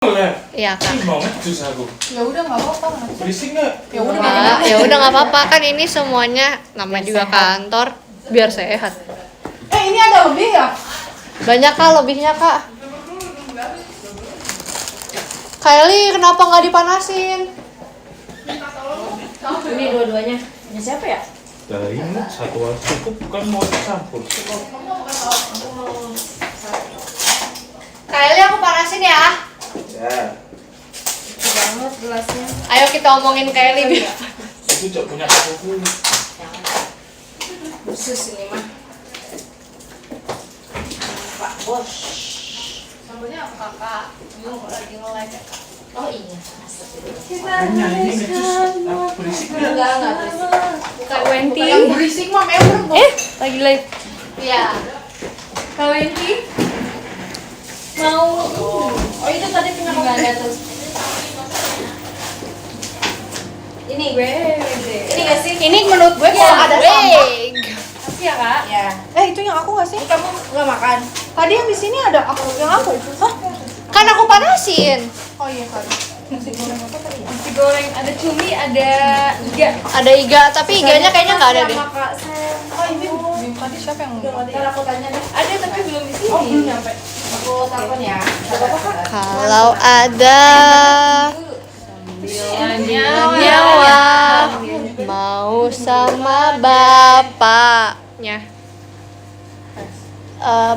Iya kak. Banget jus aku. Ya udah nggak apa-apa. Berisik nggak? Ya udah nggak apa-apa kan ini semuanya namanya juga kantor biar sehat. Ini ada lebih ya? Banyak kak lebihnya kak. Kylie kenapa nggak dipanasin? Ini dua-duanya. Ini siapa ya? Dari ini satu aja cukup kan mau dicampur. Kylie aku panasin ya. Ya. Banget gelasnya. Ayo kita omongin Kylie biar. Itu cok punya aku. Khusus ini mah. Pak Bos. Sambelnya apa kakak? Lagi nge-like ya. Oh iya. Hanya ini jus berisik nggak? Enggak berisik. Kak Wenty. Yang berisik mah memang. Lagi live. Iya. Kak Wenty mau. Oh itu tadi punya kamu ada tuh. Ini gue. Ini nggak sih? Ini menurut gue kalau ada sambal. Kasih ya kak. Ya. Itu yang aku nggak sih? Kamu nggak makan? Tadi yang di sini ada yang aku. Hah? Kan aku panasin. Oh iya tadi. Nasi goreng ada cumi, ada iga. Ada iga, tapi iganya kayaknya nggak ada deh. Kak Sam. Oh ini tadi siapa yang Ntar aku tanya deh. Ada tapi belum di sini. Oh belum nyampe. Aku telepon ya. Gak apa-apa kak. Kalau ada nyawa mau sama bapaknya.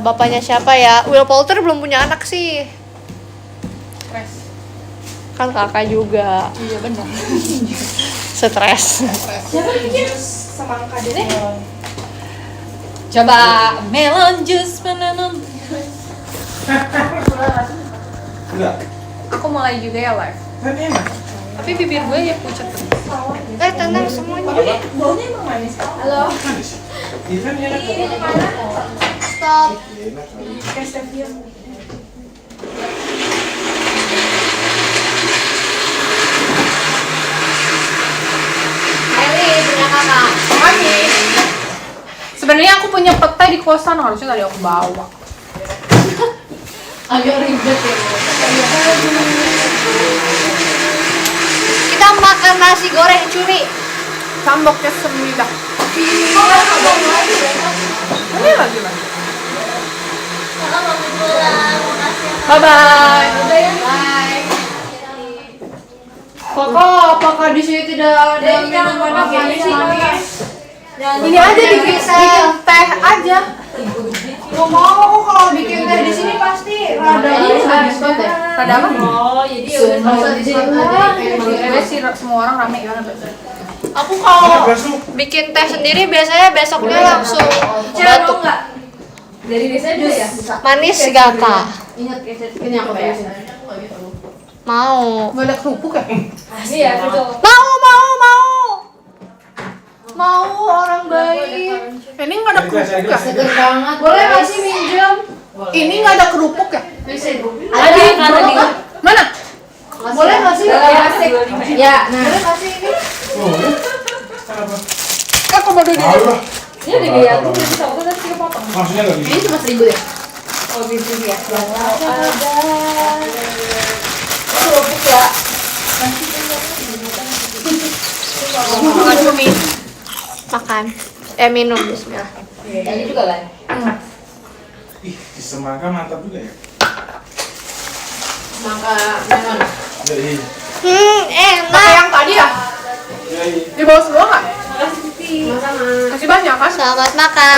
Bapaknya siapa ya? Will Poulter belum punya anak sih. Kan kakak juga. Iya benar. Stres. Siapa bikin semangka deh? Coba melon juice melon. Enggak. Aku mulai juga ya live. Kan enak. Tapi bibir gue ya pucat. Tenang semuanya. Baunya emang manis. Halo. Manis. Iya kan enak. Ini mana? Stop. Enak kali. Kayak stevia. Kylie punya kakak. Makanya. Sebenarnya aku punya pete di kosan, harusnya tadi aku bawa. Agak ribet ya. Kita makan nasi goreng cumi. Samboknya semida. Ini lagi. Bye bye. Bye. Kakak, apakah di sini tidak ada minuman manis? Ini aja bikin teh aja. Nggak mau aku kalau bikin teh di sini pasti rada manis. Rada apa? Oh, jadi udah di sini aja. Gue sih semua orang rame banget. Aku kalau bikin teh sendiri biasanya besoknya langsung batuk. Dari desa juga ya? Manis gak kak? Ingat ini aku ya. Mau. Gak ada kerupuk ya? Iya, betul. Mau orang baik. Ini nggak ada kerupuk ya? Seger banget. Boleh nggak sih minjem? Ini nggak ada kerupuk ya? Ada di Mana? Boleh nggak sih? Ya, nah. Boleh nggak sih ini? Oh. Kenapa? Aku baru di. Allah. Ini udah dia, aku udah bisa udah tadi kepotong. Maksudnya enggak Ini gitu. cuma 1.000 ya? Oh, gitu ya. Kerupuk ya. Makan cumi. Makan. Minum bismillah. Ini juga lah. Ih, di semangka mantap juga ya. Mangga melon. Iya. Pakai Enak. yang tadi ya? Iya. Di bawah semua nggak? Sama. Masih banyak kan? Selamat Bawa aja. makan.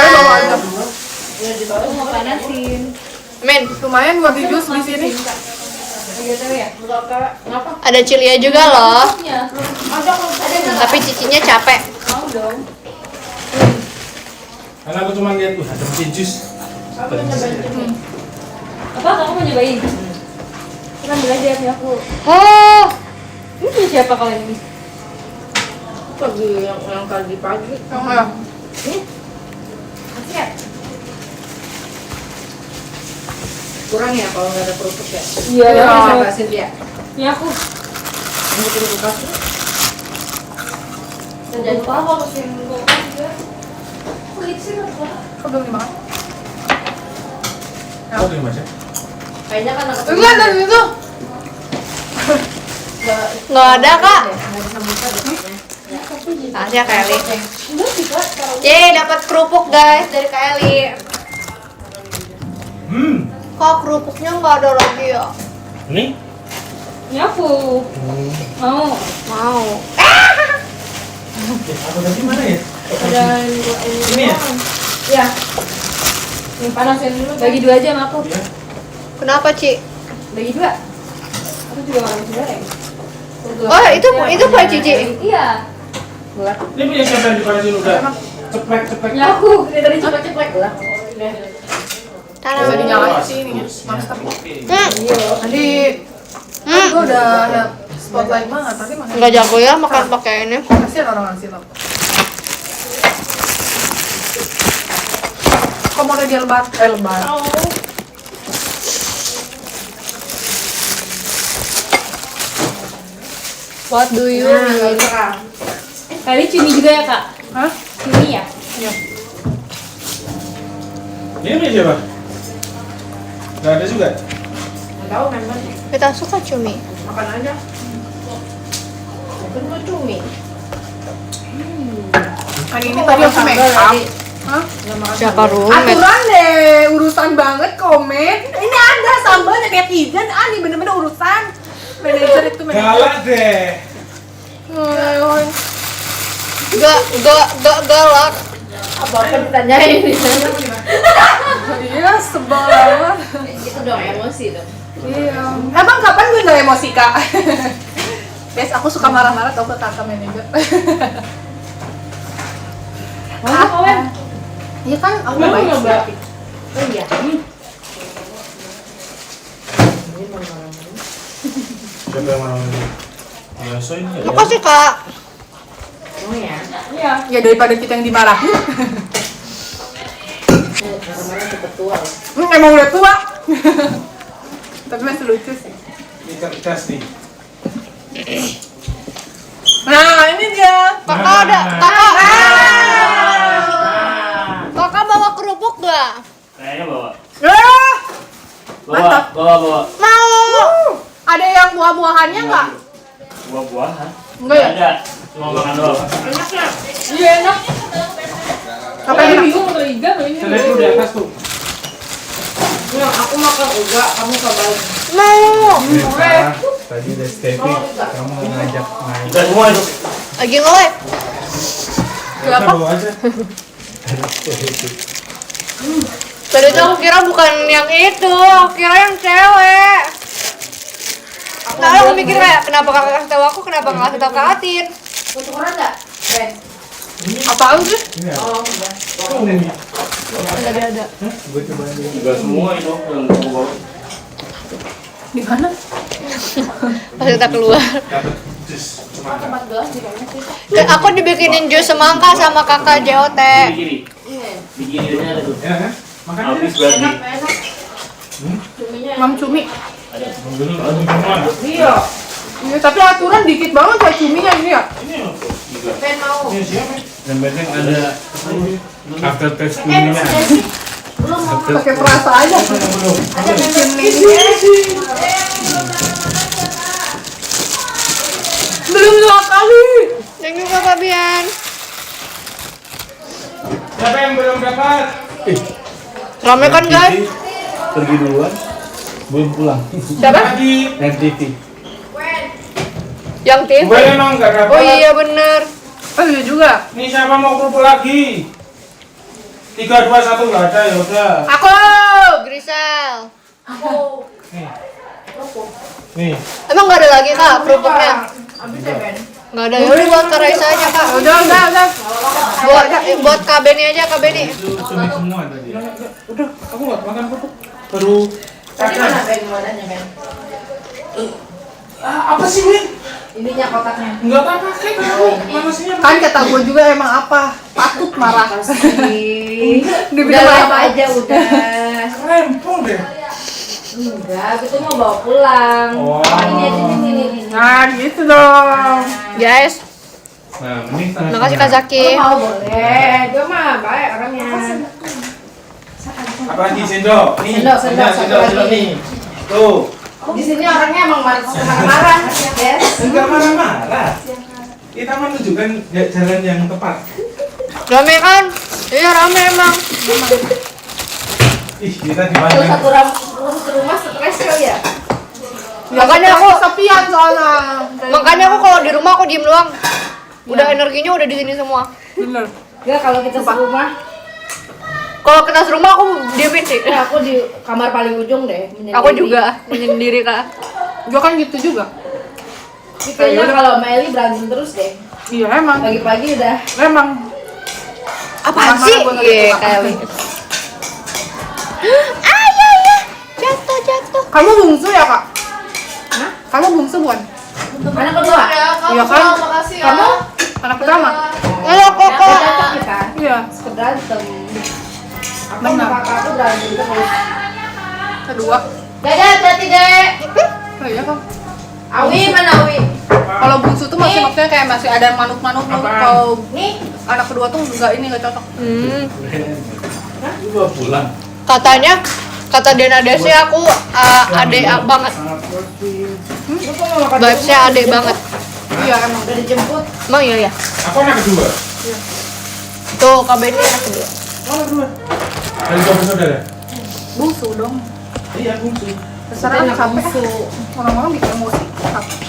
Udah dibawa mau panasin. Min, Lumayan buat di jus di sini. Gitu ya? Kenapa? ada cilia juga loh. Ya. Tapi cicinya capek. Mau dong. Karena aku cuma lihat tuh ada mesin jus. Apa kamu mau nyobain? Kita belajar ya aku. Oh, Ini punya siapa kalian ini? Pagi yang pagi. Yang ya? Ini? Masih ya? Kurang ya kalau nggak ada kerupuk ya? Iya. Iya. Cynthia. Ini aku. Ini kerupuk kasih. Dan jangan lupa aku masukin kulkas juga. Kulit sih apa? Kok belum dimakan? Oh, di mana? Kayaknya kan anak Enggak, dari situ. Nggak ada kak. Kasih ya Kelly. Yeay dapat kerupuk guys dari Kelly. Kok kerupuknya nggak ada lagi ya? Nih. Ini aku. Mau. Mau. Aku tadi mana ya? Ada dua Ini ya? Ya. Ini panasin dulu. Bagi dua aja sama aku. Iya. Kenapa Ci? Bagi dua. Aku juga makan nasi goreng. Oh itu Pak Cici. Iya. Ini punya siapa yang dipanasin udah? Ceplek. Ya aku dari tadi ceplek-ceplek lah. Taruh. Bisa dinyalain sih ini ya. Mas tapi. Tadi Hmm. gua udah ada spotlight banget tadi makan. Nggak jago ya makan pakai ini. Kasihan orang ngasih tau. Kok mau dia lebat? Lebat. What do you mean? Kali cumi juga ya kak? Hah? Cumi ya? Iya. Ini punya siapa? Gak ada juga? Nggak tahu kan Mas. Kita suka cumi. Makan aja. Itu tuh cumi. Hari ini tadi aku make up. Hah? Siapa roommate? Aturan deh, urusan banget komen. Ini ada sambalnya netizen, ini bener-bener urusan. Manajer itu manajer. Galak deh. Gak galak. Apa ditanyain di sana? Iya, sebel banget. Itu dong emosi dong. Iya. Emang kapan gue gak emosi, Kak? Guys, aku suka marah-marah tau ke kakak manajer. Kawan. Iya kan, aku baik sih. Oh iya. Siapa yang marah-marah? Biasa ini ya. Makasih kak. Oh ya. Iya. Ya daripada kita yang dimarahin. Marah-marah cepet tua. Emang udah tua. Tapi masih lucu sih. Ini cerdas nih. Nah, ini dia. Kakak ada. Kakak bawa kerupuk gak? Kayaknya bawa. Mantap. Bawa. Mau. Ada yang buah-buahannya nggak? Buah-buahan? Enggak ya? Ada. Cuma makan doang. Iya enak. Apa Ini enak? bingung mau iga mau ini. Saya lihat tuh di atas tuh. Aku makan uga, kamu kabarin. Mau. Tadi udah Steffi, kamu ngajak main. Kita semua itu. Lagi nge-live. Kenapa? Bawa aja. Tadi tuh aku kira bukan yang itu, aku kira yang cewek. Nah, aku mikir kayak kenapa kakak kasih tahu aku, kenapa nggak kasih tahu Kak Atin? Ukuran enggak? Ben. Apaan sih? Ini ya? Oh, udah. Oh, ini. Ada. Gue coba dulu. Juga semua itu yang aku bawa. Di mana? Pas kita keluar. Dapat jus. Cuma Tempat gelas di mana sih? Dan aku dibikinin jus semangka sama kakak JOT. Di kiri. Di kirinya ada tuh. enak kan? Makan aja. Habis berarti. Enak. Cuminya. Mam cumi. Ada. Dulu semua. Iya. Iya, tapi aturan dikit banget ya cuminya ini ya. Ini loh. Juga. Ben mau. Ini siapa? Yang penting ada after taste Udah kuningan. sih. Belum mau. Pakai perasa aja. Belum. Ada Ben. Belum 2 kali. Thank you Kak Bian. Siapa yang belum dapat? Rame kan guys? Pergi duluan, belum pulang. Siapa? Lagi. NTV. Yang TV. Gue emang nggak dapat. Oh iya bener. Oh iya juga. Nih siapa mau kerupuk lagi? 3, 2, 1 nggak ada ya udah. Aku. Grisel. Nih. Nih. Emang nggak ada lagi kak kerupuknya? Habis ya Ben. Nggak ada. Yaudah buat Kak Raisa aja kak. Udah. Buat Kak Beni aja Kak Beni. Itu cumi semua tadi. Udah, aku nggak makan kerupuk. Baru. Tadi mana Ben wadahnya Ben? Apa sih Win? Ininya kotaknya. Nggak pakai kamu. Manasinya Kan kata gue juga emang apa? Patut marah. Udah apa aja udah. rempong deh. Enggak, itu mau bawa pulang. Oh. Ini aja ini. Nah gitu dong. Guys, Nah, ini makasih Kak Zaki. Mau boleh. Dia mah baik orangnya. Apa lagi sendok? Nih. Sendok, satu sendok lagi. nih. Tuh. Di sini orangnya emang marah-marah. Yes. Enggak marah-marah. Kita menunjukkan jalan yang tepat. Rame kan? Iya rame emang. Ih, kita Lu dipandang. satu rumah stres kali ya? Makanya aku kesepian soalnya. Makanya aku kalau di rumah aku diem doang. Udah energinya udah di sini semua. Bener. Enggak, kalau kita serumah, Kalau kita serumah aku diemin sih. aku di kamar paling ujung deh. menyendiri. Aku juga menyendiri kak. Gue kan gitu juga. Tapi kayaknya kalau sama Eli berantem terus deh. Iya emang. Pagi-pagi udah. Emang. Apaan Mana-mana sih? gua nggak Iya gitu, Kak. kayak gitu. Ah ya ya. Jatuh. Kamu bungsu ya kak? Hah? Kamu bungsu bukan? Anak kedua. Iya kan? Makasih Kamu anak pertama? Halo Nggak Koko. cocok kita. Iya. Berantem. Aku sama Benar. kakak aku berantem terus. Kedua. Dadah, hati-hati dek. Oh iya kan? Awi mana Awi? Kalau bungsu tuh masih maksudnya kayak masih ada yang manut-manut tuh. Apaan? Kalau Nih, anak kedua tuh nggak cocok. Lu bawa pulang. Kata Dena Desi aku adek banget. lu kok mau makan Vibesnya adek banget. Iya emang. udah dijemput. Emang iya ya. Aku anak kedua. Tuh Kak Benny anak kedua. Anak kedua. Dari dua bersaudara. Bungsu dong. Iya, bungsu. Terserah Anak capek. bungsu. Orang-orang bikin emosi. Capek.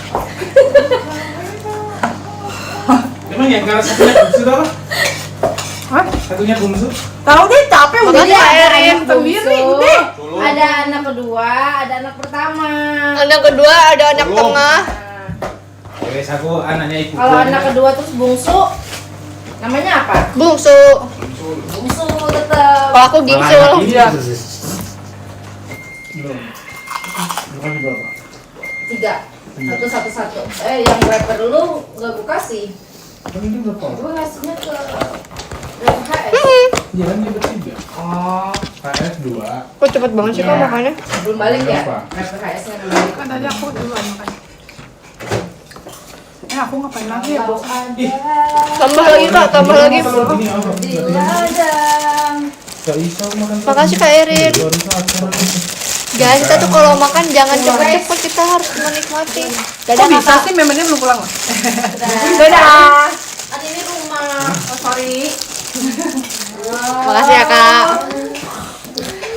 Emang yang kalau satunya bungsu tuh apa? Hah? Satunya bungsu. Tahu deh capek udah Makanya ada Erin anak sendiri bungsu. udah. Ada anak kedua, ada anak pertama. Anak kedua ada anak Tolong. tengah. Wes aku anaknya ibu. Kalau anak kedua terus bungsu, namanya apa? Bungsu. Bungsu tetap. Kalau aku gingsul. Iya. Belum. Bukan berapa? 3. Satu. Yang rapper lu nggak gue kasih. Kan ini berapa? Gue ngasihnya ke HS. Iya kan dia bertiga. Oh, KS 2. Kok cepet banget sih kok Iya. makannya? belum balik ya? Berapa? Rapper HS-nya belum balik. Kan tadi aku duluan makanya. Aku ngapain lagi ya bos? Tambah lagi kak, tambah lagi. Ini apa? Di ladang. Gak bisa makan. Makasih Kak Erin. Baru satu. Guys, kita tuh kalau makan jangan cepet-cepet, kita harus menikmati. Dadah Kok bisa kakak. sih memangnya belum pulang loh? Dadah. Kan ini rumah. Oh sorry. Makasih ya kak.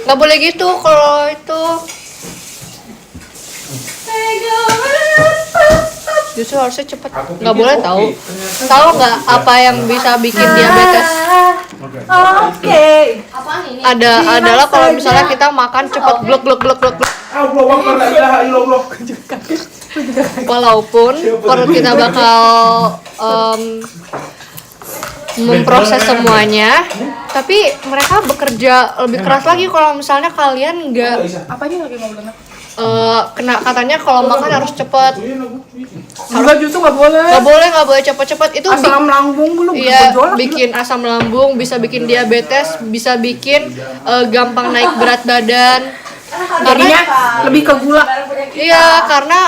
Nggak boleh gitu kalau itu. Justru harusnya cepet. Aku Nggak pikir boleh oke, tahu. ternyata Tahu nggak apa yang bisa bikin diabetes? Oke. Oke. Apaan ini? Adalah kalau misalnya kita makan cepet gluk. Allah Akbar, la ilaha illallah. Walaupun perut kita bakal memproses semuanya, tapi mereka bekerja lebih keras lagi kalau misalnya kalian nggak Apanya lagi ngobrolnya? kena katanya kalau makan harus cepet. Enggak justru nggak boleh. Nggak boleh cepet-cepet itu Asam lambung belum iya, bergejolak. bikin asam lambung, bisa bikin diabetes, bisa bikin gampang naik berat badan. Jadinya lebih ke gula. Iya, karena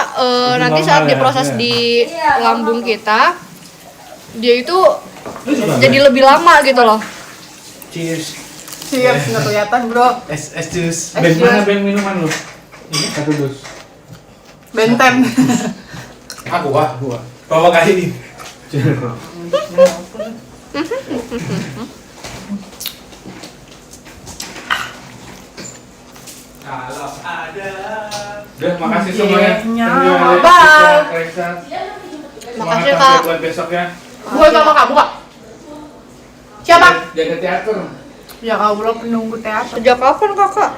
nanti saat diproses di lambung kita, dia itu jadi lebih lama gitu loh. Cheers. Cheers, nggak kelihatan bro. Es jus. Ben mana ben minuman lu? Ini satu dus. Benten. Aku bawa kali ini. Kalau ada. Udah, makasih semuanya. Nyawa, bye. Makasih kak. Buat besok ya. Gue sama kamu kak. Siapa? Jaga teater. Ya Allah penunggu teater. Sejak kapan kakak?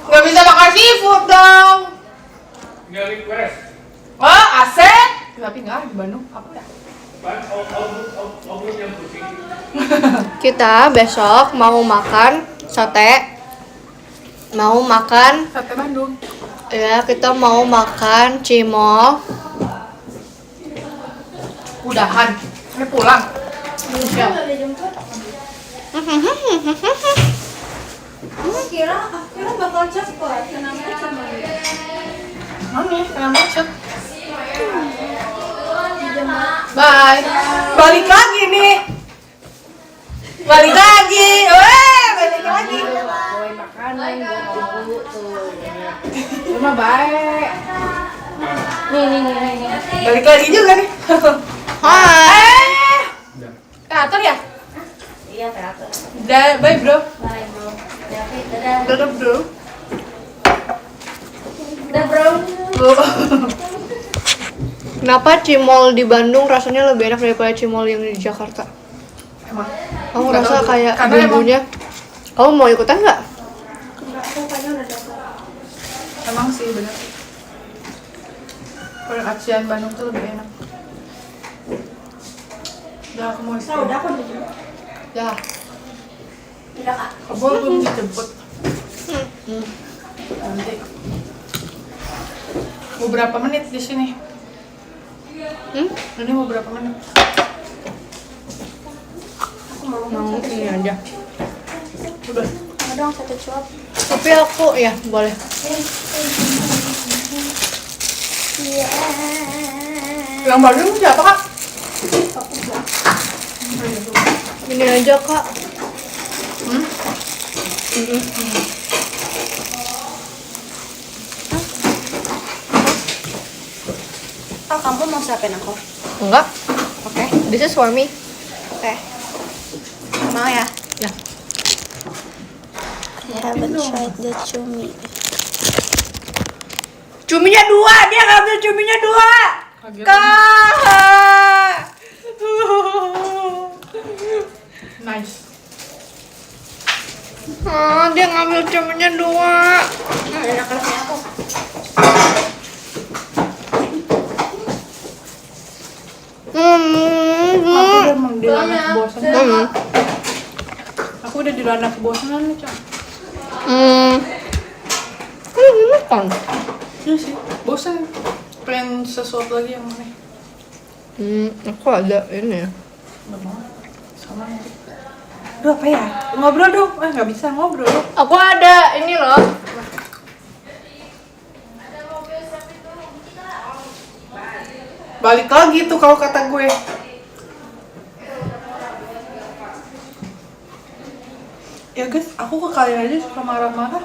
Gak bisa makan seafood dong. Tinggal request. Oh aset. Tapi nggak di Bandung. Apa ya? Obrolan yang pusing. Kita besok mau makan sate, mau makan Sate Bandung. ya kita mau makan cimol. Udahan. Ini pulang. Kira bakal cepet. Kenapa cuma Mami, kena macet. Bye. Balik lagi nih. Balik lagi. Balik lagi. bawain makanan buat ibu tuh. Rumah baik. Balik lagi juga nih. Hai. Teater ya? Iya, teater. Bye bro. Bye, bro. David, dadah. Dadah bro. Dadah, bro. Kenapa cimol di Bandung rasanya lebih enak daripada cimol yang di Jakarta? Emang. Kamu Nggak rasa tahu, kayak karena bumbunya? Kamu mau ikutan nggak? Emang sih bener. Kalau acian Bandung tuh lebih enak. Udah aku mau istirahat. Udah, aku udah jemput. Ya, Udah, Kak. kamu belum dijemput. Nanti. Mau berapa menit di sini? Ini mau berapa menit? Mau ini aja. Udah. Mau dong satu cuap. Tapi aku ya boleh. Yang Bandung siapa kak? Ini aja kak. Oh, kamu mau siapin aku? Enggak. Oke. This is for me. Oke. Mau ya? Ya. I haven't tried the cumi. Cuminya 2, dia ngambil cuminya 2. Kaget. Kak. Nice. Dia ngambil cuminya 2. Enak rasanya aku. Aku udah dilanda kebosanan. Hmm. Aku udah dilanda kebosanan nih cak. Makan. Iya sih, bosan. Pengen sesuatu lagi yang aneh. Aku ada ini ya. Nggak mau. Sama nanti. Aduh apa ya? Ngobrol dong. Nggak bisa ngobrol. Aku ada ini loh. Balik lagi tuh kalau kata gue. Ya guys, aku ke kalian aja suka marah-marah.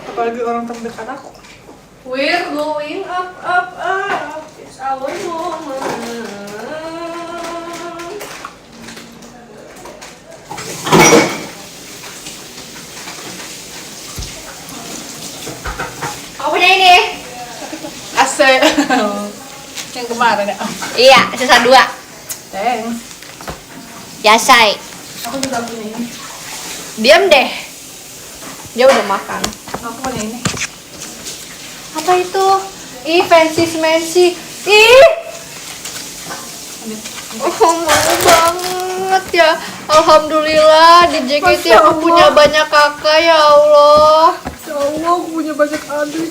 Apalagi orang terdekat aku. We're going up, up, up. It's our moment. Aku punya ini. Asik. Yang kemarin ya. Iya, sisa 2. Thanks. Yasai. Aku juga punya ini. Diam deh. Dia udah makan. Aku punya ini. Apa itu? Ih, fancy. Ih. Oh, mau banget ya. Alhamdulillah di JKT Masya aku Allah. punya banyak kakak ya Allah. Ya Allah, aku punya banyak adik.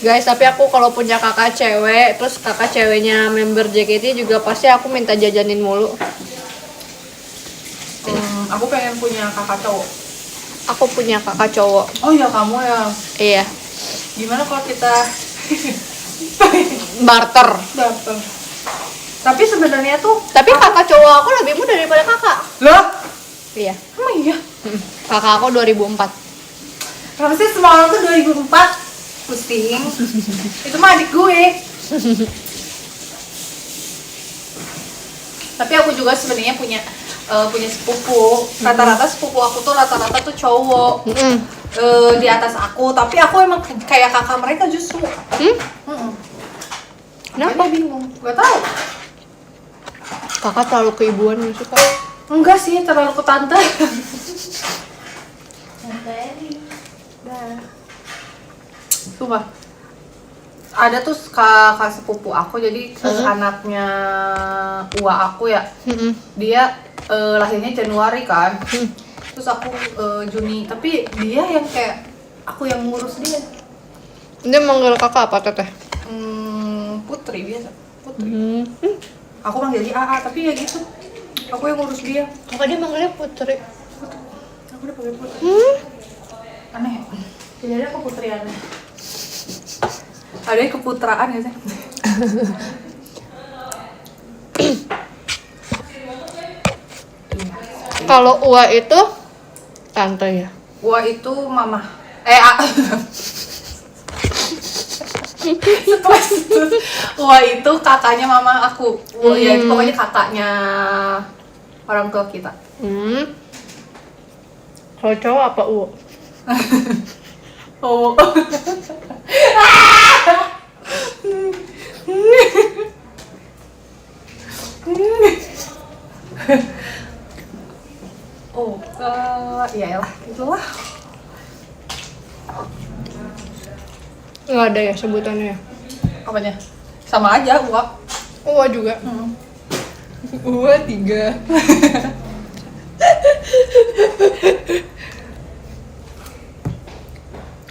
Guys, tapi aku kalau punya kakak cewek, terus kakak ceweknya member JKT juga pasti aku minta jajanin mulu. Aku pengen punya kakak cowok. Aku punya kakak cowok. Oh ya kamu ya. Iya, Gimana kalau kita barter. daftar? Tapi sebenarnya tuh. Tapi kakak cowok aku lebih muda daripada kakak. Loh? Iya. Emang iya? Kakak aku 2004. Kenapa sih semua orang tuh 2004? Pusing. Itu mah adik gue. Tapi aku juga sebenarnya punya sepupu. Rata-rata sepupu aku tuh rata-rata tuh cowok. Di atas aku, tapi aku emang kayak kakak mereka justru. Kenapa? Makanya bingung, gak tahu. Kakak terlalu keibuan gitu kak. Enggak sih, terlalu ke tante. Sumpah. Ada tuh kakak sepupu aku, jadi anaknya uwa aku ya. Dia lahirnya Januari kan. Terus aku Juni, tapi dia yang kayak aku yang ngurus dia. Dia manggil kakak apa teteh? Putri biasa, Putri. Aku manggil dia AA, tapi ya gitu. Aku yang ngurus dia. Kakak dia manggilnya Putri. Aku udah pakai Putri. Aneh ya? Tidak ada keputrian. Ada yang keputraan ya sih? Kalau Ua itu tante ya. Gua itu mama. Stres. Wah itu kakaknya mama aku. Wah, ya itu pokoknya kakaknya orang tua kita. Kalau cowok apa U? Oh. Oh, ya lah, itulah. Nggak ada ya sebutannya ya? Apanya? Sama aja, uak. Uwa juga. Uwa 3.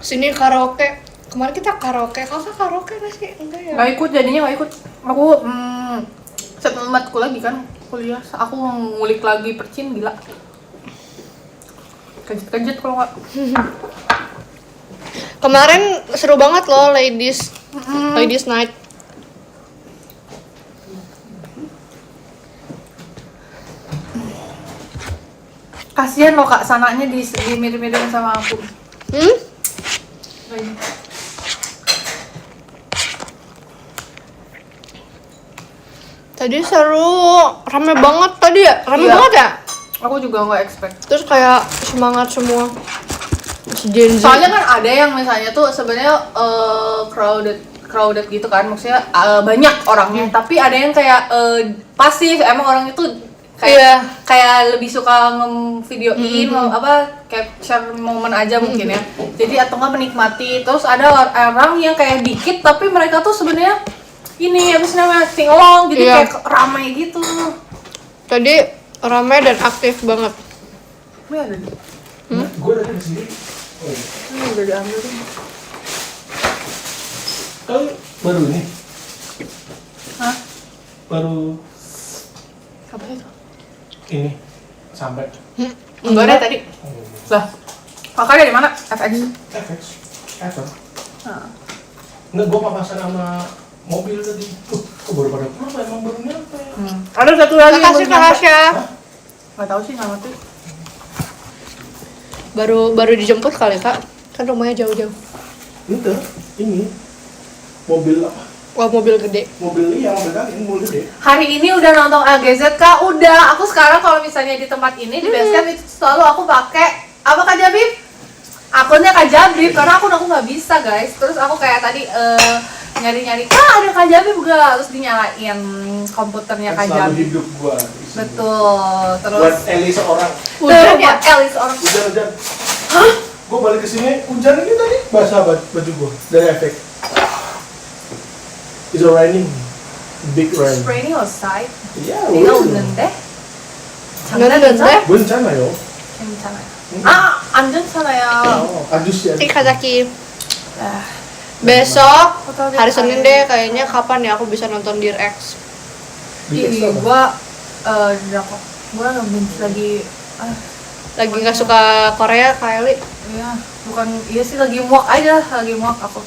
Sini karaoke. Kemarin kita karaoke. Kakak karaoke nggak sih? Enggak ya? Gak ikut, jadinya gak ikut. Aku setematku lagi kan kuliah. Aku ngulik lagi percin, gila. Kejut-kejut kalau nggak. Kemarin seru banget loh ladies night. Kasihan loh kak, sananya di mirip-mirip sama aku. Tadi seru, rame banget tadi ya? Rame Iya. banget ya? Aku juga nggak expect. Terus kayak semangat semua. Gen Z. Soalnya kan ada yang misalnya tuh sebenarnya crowded gitu kan, maksudnya banyak orangnya, tapi ada yang kayak pasif, emang orang itu kayak Iya. kayak lebih suka nge-videoin, capture momen aja mungkin ya. Jadi atau nggak menikmati. Terus ada orang yang kayak dikit tapi mereka tuh sebenarnya ini apa sih namanya sing along, jadi Iya. kayak ramai gitu. Tadi rame dan aktif banget. Ini ada di, Gue datang ke sini. ini udah diambil nih. Kan baru ini. Hah? Baru Apa itu? ini sampai. Enggak ada tadi. Lah, kakak dari mana? FX. FX. Ever. Nah. Nggak, gue papasan sama mobil tadi. Kok baru pada pulang? Emang baru nyampe. Ada satu lagi yang Makasih belum Kak nyampe. Asya. Nggak tahu sih, nggak ngerti. Baru dijemput kali Kak. Kan rumahnya jauh-jauh. Enggak, ini mobil apa? Wah, mobil gede. Mobil iya, mobil kan ini mobil gede. Hari ini udah nonton LGZ kak, udah. Aku sekarang kalau misalnya di tempat ini di basecamp itu selalu aku pakai apa Kak Jabib? Akunnya Kak Jabib karena aku nggak bisa guys. Terus aku kayak tadi nyari-nyari, ada Kak Jabib gak? Terus dinyalain komputernya Kak Kan selalu Jabib. hidup gua. Betul. Terus Buat Eli seorang. Hujan ya? buat Elis orang. Hujan. Hah? Gua balik ke sini hujan ini tadi basah baju gua dari efek. It's raining, big rain. It's raining outside. Yeah, 내가 really. 웃는데? 장난인데? 괜찮아요. 괜찮아요. 안 괜찮아요. 아저씨. Kazaki. 아, Besok hari Senin deh kayaknya kapan ya aku bisa nonton Dear X. Ih, gua gua benci lagi Lagi nggak suka Korea Kylie. iya, iya sih lagi muak aja, lagi muak aku.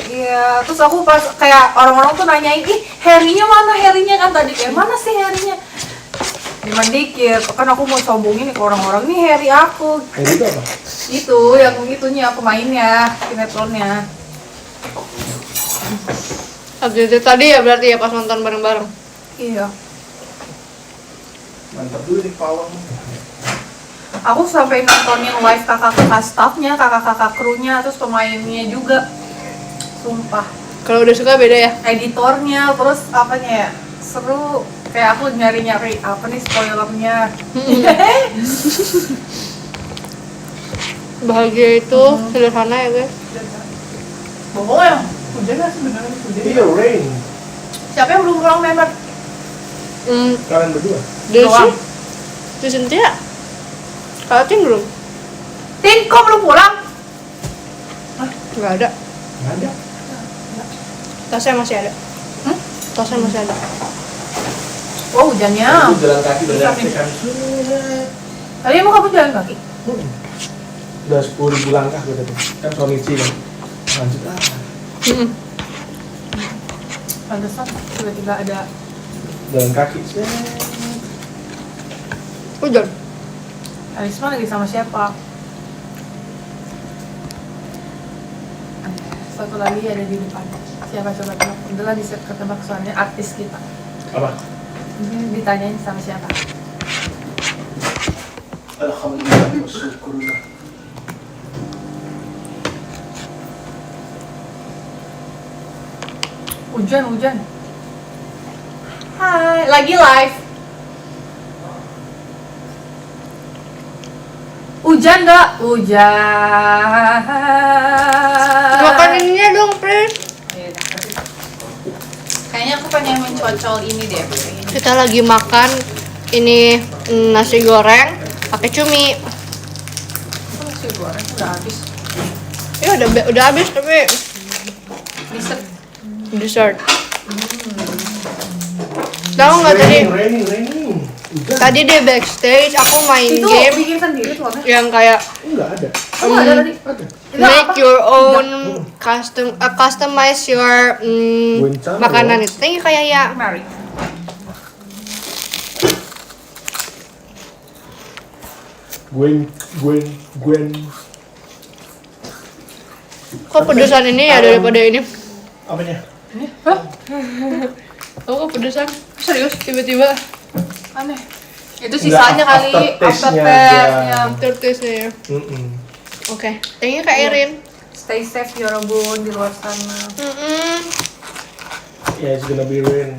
Iya, terus aku pas kayak orang-orang tuh nanyain, ih Harry-nya mana Harry-nya kan tadi kayak mana sih Harry-nya? Cuman dikit, kan aku mau sombongin ke orang-orang nih Harry aku. Harry itu apa? Itu yang itunya pemainnya, sinetronnya. Update tadi ya berarti ya pas nonton bareng-bareng. Iya. Mantap dulu nih pawang. Aku sampai nontonin live kakak-kakak staffnya, kakak-kakak krunya, terus pemainnya juga. Sumpah. Kalau udah suka beda ya. Editornya, terus apanya ya? Seru. Kayak aku nyari-nyari apa nih spoilernya. Bahagia itu sederhana ya guys. Bohong ya? Hujan nggak sih beneran hujan? Iya, rain. Siapa yang belum pulang member? Kalian berdua. Desi, Doang. di Cynthia. Kalau Tin belum? Tin, kok belum pulang? Nggak ada. Nggak ada. Tasnya masih ada. Tasnya masih ada. Oh hujannya. Aku jalan kaki dari Susah efek nih. kan. Tadi emang kamu jalan kaki? Udah 10.000 langkah gue tadi. Kan Sonichi kan. Lanjut lah. Pantesan tiba-tiba ada. Jalan kaki. Hujan. Arisma lagi sama siapa? Satu lagi ada di depan. Siapa coba tebak? Udahlah di set ketebak soalnya artis kita. Apa? Ini ditanyain sama siapa? Alhamdulillah, bersyukurlah. Hujan. Hai, lagi live. Hujan nggak? Hujan. Makan ininya dong, please. Kayaknya aku pengen mencocol ini deh. Kita lagi makan ini nasi goreng pakai cumi. Itu nasi goreng udah habis. Ya udah habis tapi Dessert. dessert. Tahu nggak tadi? Raining. Udah. Tadi di backstage aku main Itu game bikin sendiri tuh Ame. yang kayak Enggak ada. Oh, ada tadi. Ada. Itu make apa? your own customize your Guencana, makanan ya. itu. Thank you kayak ya. Mari. Gwen. Kok pedesan ini ya daripada ini? Apanya? Hah? Oh, kok pedesan? Serius? Tiba-tiba Aneh. Itu sisanya Enggak, kali aftertaste-nya aftertaste-nya. aftertaste-nya ya. Mm-mm. Oke, thank you Kak Irin. Stay safe ya Robun di luar sana. Yeah, it's gonna be rain.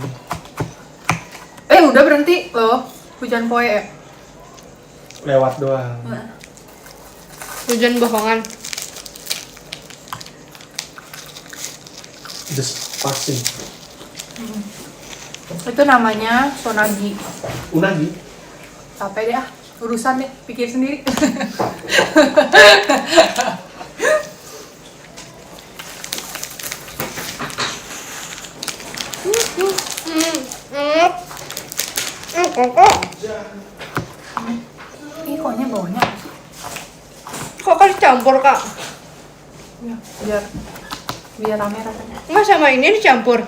Udah berhenti loh. Hujan poe ya. Lewat doang. Hujan bohongan. Just passing. Itu namanya sonagi. Unagi. Capek deh urusan deh, pikir sendiri. Kok Ih, koknya baunya. kok kan dicampur Kak? Ya, biar rame rasanya. Nggak sama ini dicampur.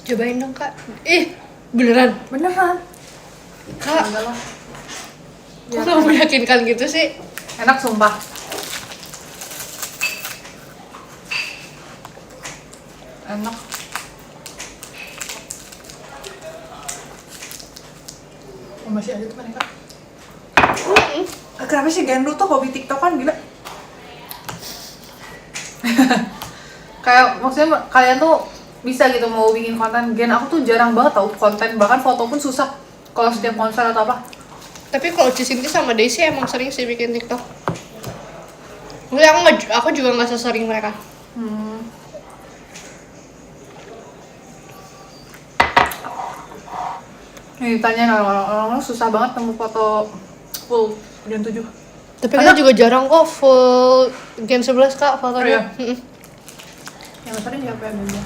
Cobain dong Kak. Ih, beneran. Beneran. Kak, Enggak lah. kok kamu meyakinkan gitu sih? Enak sumpah. Enak. Oh, masih ada tuh mereka. Kenapa sih Gendu tuh hobi TikTokan gila? Kayak maksudnya kalian tuh bisa gitu mau bikin konten. Gen aku tuh jarang banget tau konten, bahkan foto pun susah kalau setiap konser atau apa. Tapi kalau Cisinti sama Daisy emang sering sih bikin TikTok. Mungkin aku juga nggak sesering mereka. Nih ditanyain orang-orang susah banget nemu foto full Gen 7. Tapi kita juga jarang kok full Gen 11 Kak fotonya. Oh, iya? Yang tadi siapa yang beda?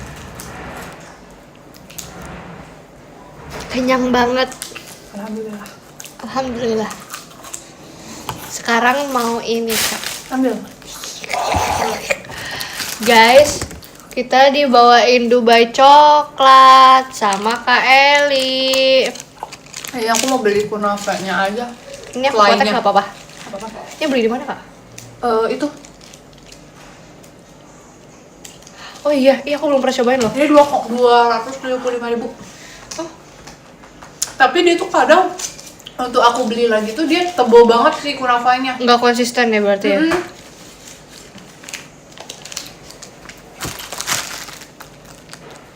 Kenyang banget. Alhamdulillah. Alhamdulillah. Sekarang mau ini Kak. Ambil. Guys, kita dibawain Dubai coklat sama Kak Eli. Aku mau beli kunafanya aja. Ini aku kotak nggak apa-apa. Apa-apa? Ini beli di mana Kak? Itu. Oh iya aku belum pernah cobain loh. Ini 275.000. Oh. Tapi dia tuh kadang untuk aku beli lagi tuh dia tebel banget sih kunafanya. Nggak konsisten ya berarti ya?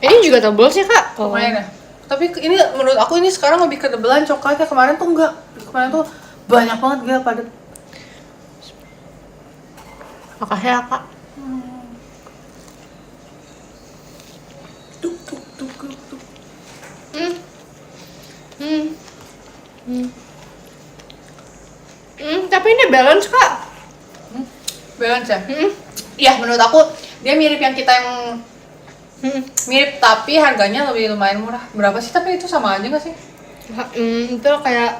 Ini juga tebel sih Kak. Lumayan ya. Tapi ini menurut aku ini sekarang lebih ketebelan coklatnya, kemarin tuh enggak. Kemarin tuh banyak banget gila padat. Makasih ya Kak. Tuk. Tapi ini balance Kak. Balance ya? Iya, menurut aku dia mirip yang kita yang mirip tapi harganya lebih lumayan murah. Berapa sih? Tapi itu sama aja nggak sih? Itu kayak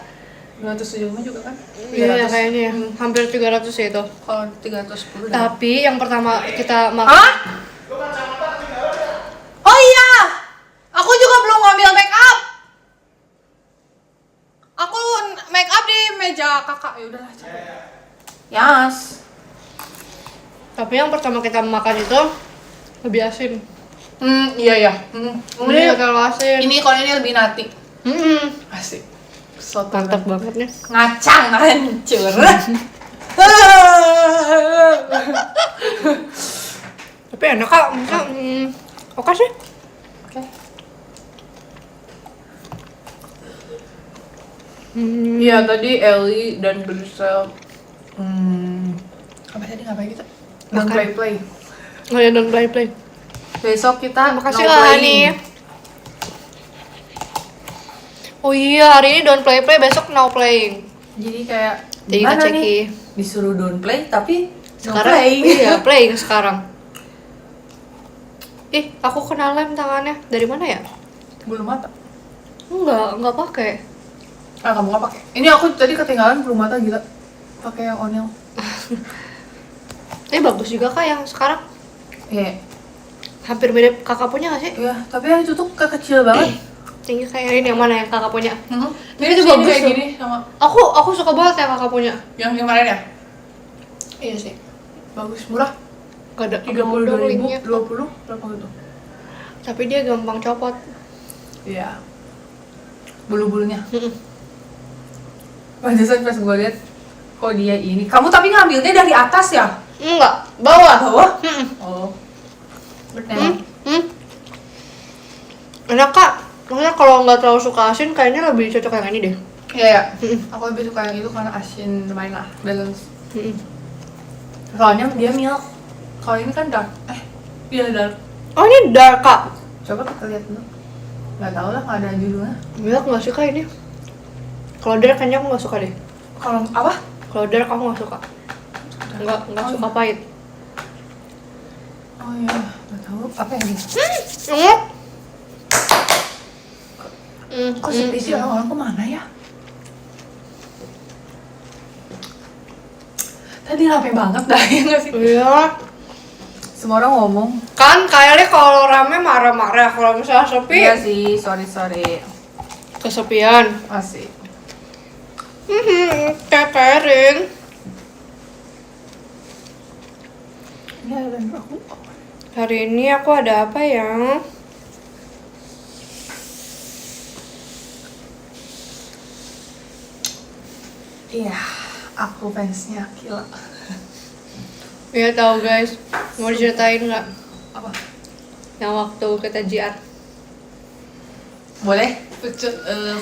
275 juga kan? iya kayaknya ya. Hampir 300 ya itu. Kalau 310 dah. Tapi yang pertama kita makan Hah? Oh iya! Aku juga belum ngambil make up. Aku make up di meja kakak. Ya udahlah, capek. Yas. Tapi yang pertama kita makan itu lebih asin. Iya ya. Ini terlalu asin. Ini kalau ini lebih nati. Asik. Soto Mantap banget nih. ngacang hancur. Tapi enak kak, maksudnya oke sih. Oke. Iya tadi Ellie dan Grisel. Apa tadi ngapain kita? Don't Makan. play. Oh ya, don't play. Besok kita Makasih no lah playing. nih. Oh iya, hari ini don't play, besok no playing. Jadi kayak Jadi gimana Kak Ceki nih? Disuruh don't play tapi sekarang no playing. iya playing sekarang. Ih, aku kena lem tangannya. Dari mana ya? Bulu mata. Enggak pakai. Kamu nggak pakai? Ini aku tadi ketinggalan bulu mata gila. Pakai yang Onel. Bagus juga kak yang sekarang. Iya. Hampir mirip kakak punya gak sih? Iya, tapi yang itu tuh kecil banget. Tinggi kayak ini yang mana yang kakak punya? Ini itu tuh bagus kayak tuh. gini sama Aku suka banget yang kakak punya. yang kemarin ya. Iya sih. Bagus, murah. Gak ada 32.000, linknya. 20 berapa gitu? Tapi dia gampang copot. Iya. Bulu-bulunya. Pantesan pas gue lihat kok dia ini. Kamu tapi ngambilnya dari atas ya? Enggak, bawah. Bawah? Mm-mm. Oh. Bener. Enak kak. Maksudnya kalau nggak terlalu suka asin, kayaknya lebih cocok yang ini deh. Iya ya. Aku lebih suka yang itu karena asin lumayan lah, balance. Soalnya dia milk. Kalau ini kan dark. Iya dark. Oh ini dark kak. Coba kita lihat dulu. Gak tau lah, gak ada judulnya. Milk nggak suka ini. Kalau dark kayaknya aku nggak suka deh. Kalau apa? Kalau dark aku nggak suka. Nggak suka pahit. Oh iya, gak tahu. Apa yang ini? Kok sepi sih orang-orang kemana ya? Tadi rame banget dah ya nggak sih? Iya. Semua orang ngomong. Kan kayaknya kalau rame marah-marah, kalau misalnya sepi Iya sih, sorry. kesepian. Asik. Catering. Ini ada aku. Hari ini aku ada apa ya? Iya, aku fansnya Akila. Iya tahu guys. Mau diceritain nggak? Apa? Yang waktu kita JR. Boleh?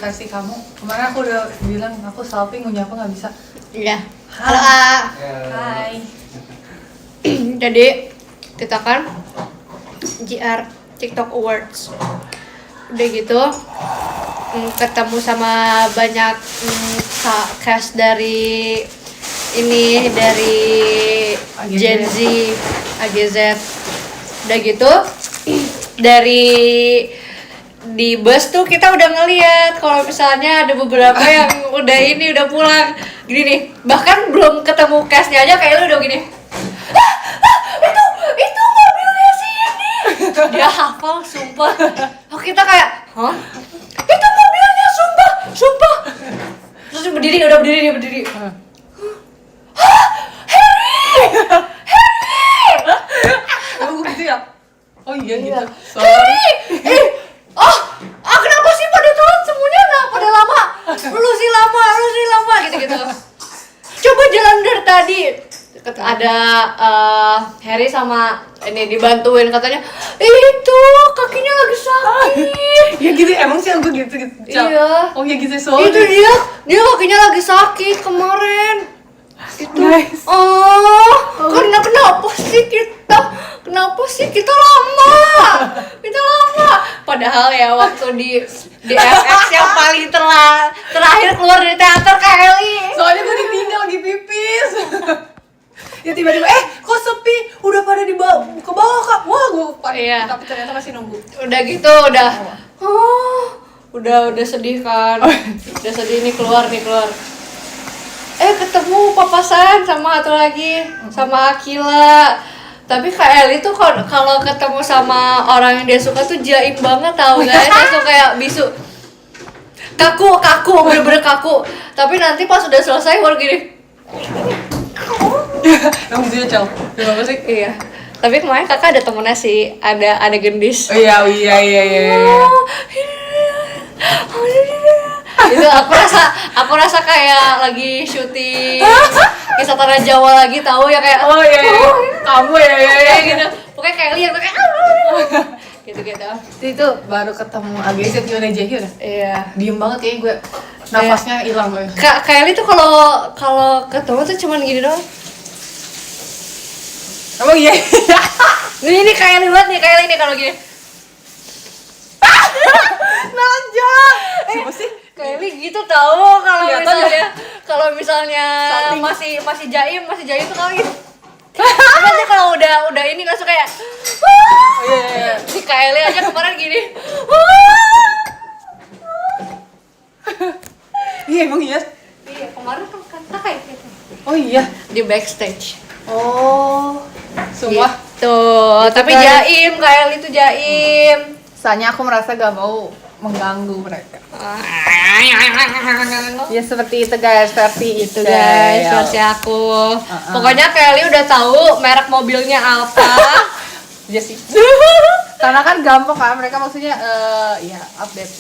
Versi kamu. Kemarin aku udah bilang aku selfie mau nyapa nggak bisa. Iya. Halo. A. Hai. Jadi kita kan JR TikTok Awards. Udah gitu ketemu sama banyak cast dari ini dari AGZ. Gen Z, AGZ. Udah gitu dari di bus tuh kita udah ngeliat kalau misalnya ada beberapa yang udah pulang gini nih, bahkan belum ketemu castnya aja kayak lu udah gini. Itu mobilnya si ini. Dia hafal sumpah. Oh, kita kayak, hah? Itu mobilnya sumpah. Terus udah berdiri. Hah? Aku gitu ya? Oh iya gitu. Harry! Kenapa sih pada telat semuanya? Nah, pada lama. Lu sih lama gitu. Coba jalan dari tadi. Ada Harry sama ini dibantuin katanya. Itu kakinya lagi sakit. Ya gitu, emang sih aku gitu. Iya. Oh ya gitu, Itu dia kakinya lagi sakit kemarin. Itu. Guys. Karena kenapa sih kita lama? Padahal ya waktu di FX yang paling terakhir keluar dari teater Kak Eli. Soalnya gue ditinggal lagi pipis. Ya tiba-tiba, kok sepi? Udah pada ke bawah kak. Wah, gue Iya. tapi ternyata masih nunggu. Udah gitu, udah sedih kan. Udah sedih nih keluar. Ketemu papasan sama satu lagi sama Akila. Tapi Kak Eli tuh kalau ketemu sama orang yang dia suka tuh jaim banget tau guys. Langsung kayak bisu. Kaku, bener-bener kaku. Tapi nanti pas udah selesai baru gini. Kamu juga Cel. Kenapa sih? Iya. Tapi kemarin kakak ada temennya sih, ada gendis. Oh iya. Itu aku rasa kayak lagi syuting kisah tanah Jawa lagi tahu ya kayak Oh iya. Kamu ya. kayak gitu. Pokoknya kayak liar kayak gitu-gitu. Itu baru ketemu Ageset gimana Jehi udah. Iya. Diem banget kayaknya gue. Nafasnya hilang gue. Kak Kylie tuh kalau ketemu tuh cuman gini doang. Emang iya. Ini Kylie banget nih, Kylie nih kalau gini. Najak. Siapa sih? Kylie gitu tahu Kelihatan kalau misalnya masih jaim tuh kalau gitu. Nanti kalau udah ini langsung kayak Iya. si Kylie aja kemarin gini. Iya emang iya. Iya, kemarin kan kayak gitu. Oh iya. Di backstage. Oh. Sumpah. Gitu. Tapi kan. jaim, Kylie itu jaim. Soalnya aku merasa gak mau mengganggu mereka. Ya seperti itu guys, versi Itu guys, versi aku. Pokoknya Kylie udah tahu merek mobilnya apa. Iya sih. Karena kan gampang kan, mereka maksudnya ya update.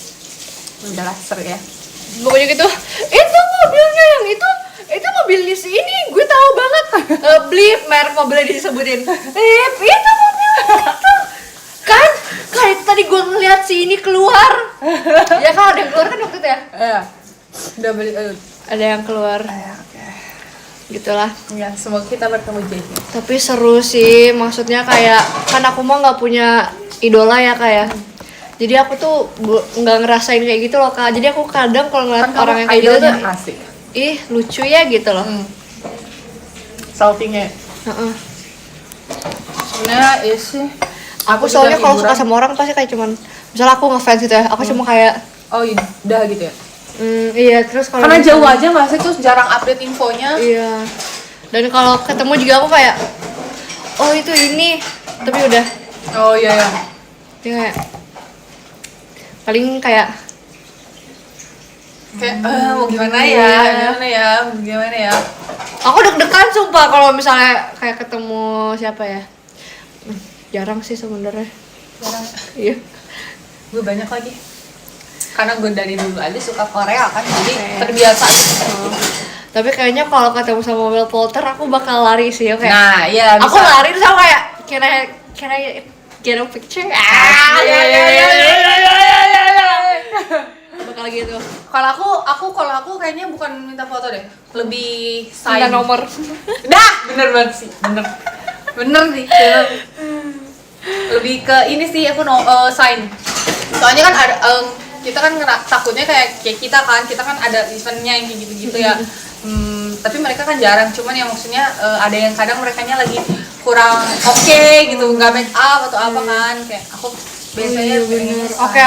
Udahlah seru ya. Pokoknya gitu. Itu mobilnya yang itu mobil di sini, gue tahu banget. Blip merek mobilnya disebutin. Blip, itu mobilnya itu. Kan kayak tadi gue ngeliat si ini keluar. Ya kan ada yang keluar kan waktu itu ya? Iya. Udah beli Ada yang keluar. oke. Gitulah. Ya, semoga kita bertemu Jehi. Tapi seru sih, maksudnya kayak kan aku mah nggak punya idola ya kayak. Jadi aku tuh nggak ngerasain kayak gitu loh Kak. Jadi aku kadang kalau ngeliat Kan orang yang kayak gitu tuh, asik. ih lucu ya gitu loh. Saltingnya. Heeh. Sebenarnya iya sih. Aku juga soalnya kalau hiburan. suka sama orang pasti kayak cuman, misalnya aku ngefans gitu ya, aku cuma kayak, Oh iya, udah gitu ya. iya terus kalau Karena jauh misalnya- aja nggak sih, terus jarang update infonya. Iya. Dan kalau ketemu juga aku kayak, oh itu ini, tapi udah, Oh iya ya. dia kayak paling kayak Kayak mau gimana Iya. gimana ya. aku deg-degan sumpah kalau misalnya kayak ketemu siapa ya. Jarang sih sebenarnya. Jarang. Iya. Gue banyak lagi. Karena gue dari dulu aja suka Korea kan, jadi Oke. terbiasa. Tapi kayaknya kalau ketemu sama Will Poulter aku bakal lari sih, kayak. Nah, iya bisa. Aku lari terus aku kayak can I get a picture? Bakal gitu. Kalau aku kayaknya bukan minta foto deh, lebih sign. Minta nomor. Dah, bener banget sih, bener sih. Lebih ke ini sih aku sign. Soalnya kan ada kita kan takutnya kayak kita kan ada eventnya yang kayak gitu-gitu ya. Tapi mereka kan jarang, cuman yang maksudnya ada yang kadang merekanya lagi kurang oke gitu, nggak make up atau apa kan, kayak aku biasanya bener. sign. Oke,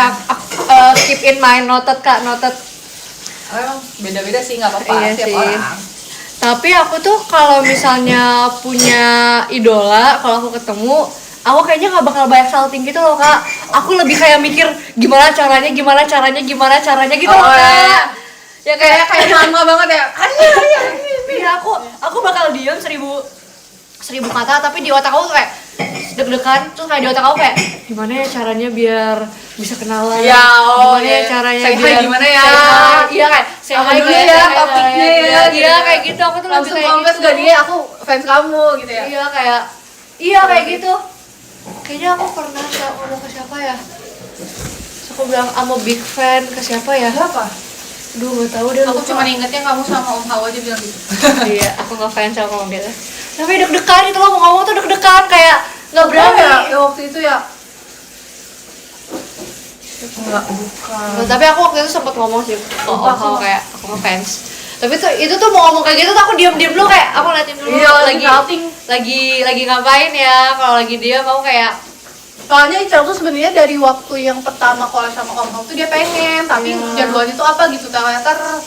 keep in mind, noted Kak, noted. Emang beda-beda sih, nggak apa-apa Iya tiap sih. orang. Tapi aku tuh kalau misalnya punya idola, kalau aku ketemu, aku kayaknya nggak bakal banyak salting gitu loh Kak. Aku lebih kayak mikir gimana caranya gitu loh Oh, Kak. Ya kayak mama banget ya. iya aku bakal diam seribu kata, tapi di otak aku tuh kayak deg-degan, terus kayak di otak aku kayak gimana ya caranya biar bisa kenalan, Ya, oh, gimana ya iya. caranya Say hi biar gimana ya? say hi. Iya kayak say Apa hi dulu kayak ya, say hi, topiknya kayak ya, gitu. gitu Iya ya. kayak gitu, aku tuh lebih Langsung kayak confess gitu. gak dia, aku fans kamu gitu ya. Iya kayak gitu. Kayaknya aku pernah ngomong ke siapa ya, terus aku bilang I'm a big fan ke siapa ya. Siapa? Duh gak tahu deh, Aku lupa. cuma ingetnya kamu sama Om Hawa aja bilang gitu. Iya, aku nggak fans sama ngomong gitu. Tapi deg-degan itu loh, mau ngomong tuh deg-degan kayak nggak berani. Ya waktu itu ya. Enggak, bukan. Nah, tapi aku waktu itu sempat ngomong sih, Lupa, aku sumpah. kayak aku ngefans. Tapi tuh itu tuh mau ngomong kayak gitu tuh aku diam-diam dulu kayak aku ngeliatin dulu Iya, lagi ngapain ya. Kalau lagi diam aku kayak Soalnya Ical tuh sebenarnya dari waktu yang pertama collab sama Om Hawa tuh dia pengen, tapi Iya. jadwalnya tuh apa gitu, ternyata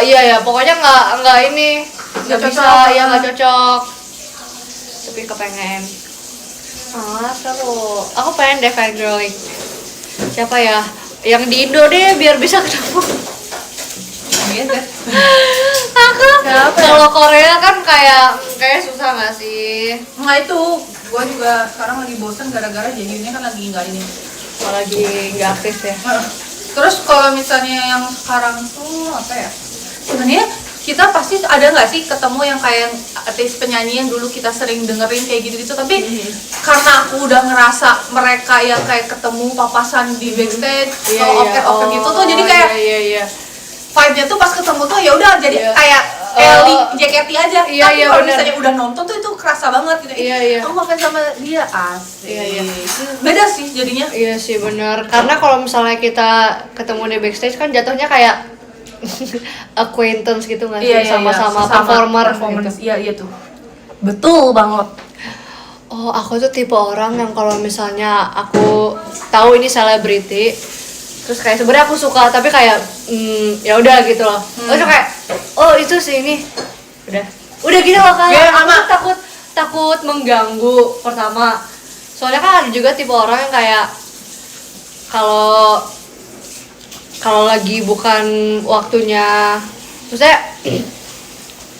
iya ya, pokoknya nggak ini nggak Nggak bisa cocok. ya, nggak cocok. Tapi kepengen. Seru. Aku pengen deh fangirling. Siapa ya? Yang di Indo deh biar bisa ketemu. geser. Kalau Korea kan kayak susah nggak sih? Nah itu, gua juga sekarang lagi bosan gara-gara Jaehyunnya kan lagi nggak ini. Kalau lagi nggak aktif ya. Terus kalau misalnya yang sekarang tuh apa ya? Sebenarnya kita pasti ada nggak sih ketemu yang kayak artis penyanyi yang dulu kita sering dengerin kayak gitu-gitu, tapi karena aku udah ngerasa mereka yang kayak ketemu papasan di backstage atau oker-oker gitu tuh, jadi kayak iya. vibe-nya tuh pas ketemu tuh ya udah jadi kayak Ellie, JKT aja. Tapi kalau misalnya udah nonton tuh itu kerasa banget gitu. Iya. Aku makan sama dia asik. Iya. Beda sih jadinya. Iya sih benar. Karena kalau misalnya kita ketemu di backstage kan jatuhnya kayak acquaintance gitu nggak sih, sama-sama performer gitu. Iya tuh. Betul banget. Oh, aku tuh tipe orang yang kalau misalnya aku tahu ini selebriti, terus kayak sebenarnya aku suka tapi kayak ya udah gitu loh. Terus kayak itu sih ini. Udah gitu loh kan. Aku takut mengganggu pertama. Soalnya kan ada juga tipe orang yang kayak kalau lagi bukan waktunya, maksudnya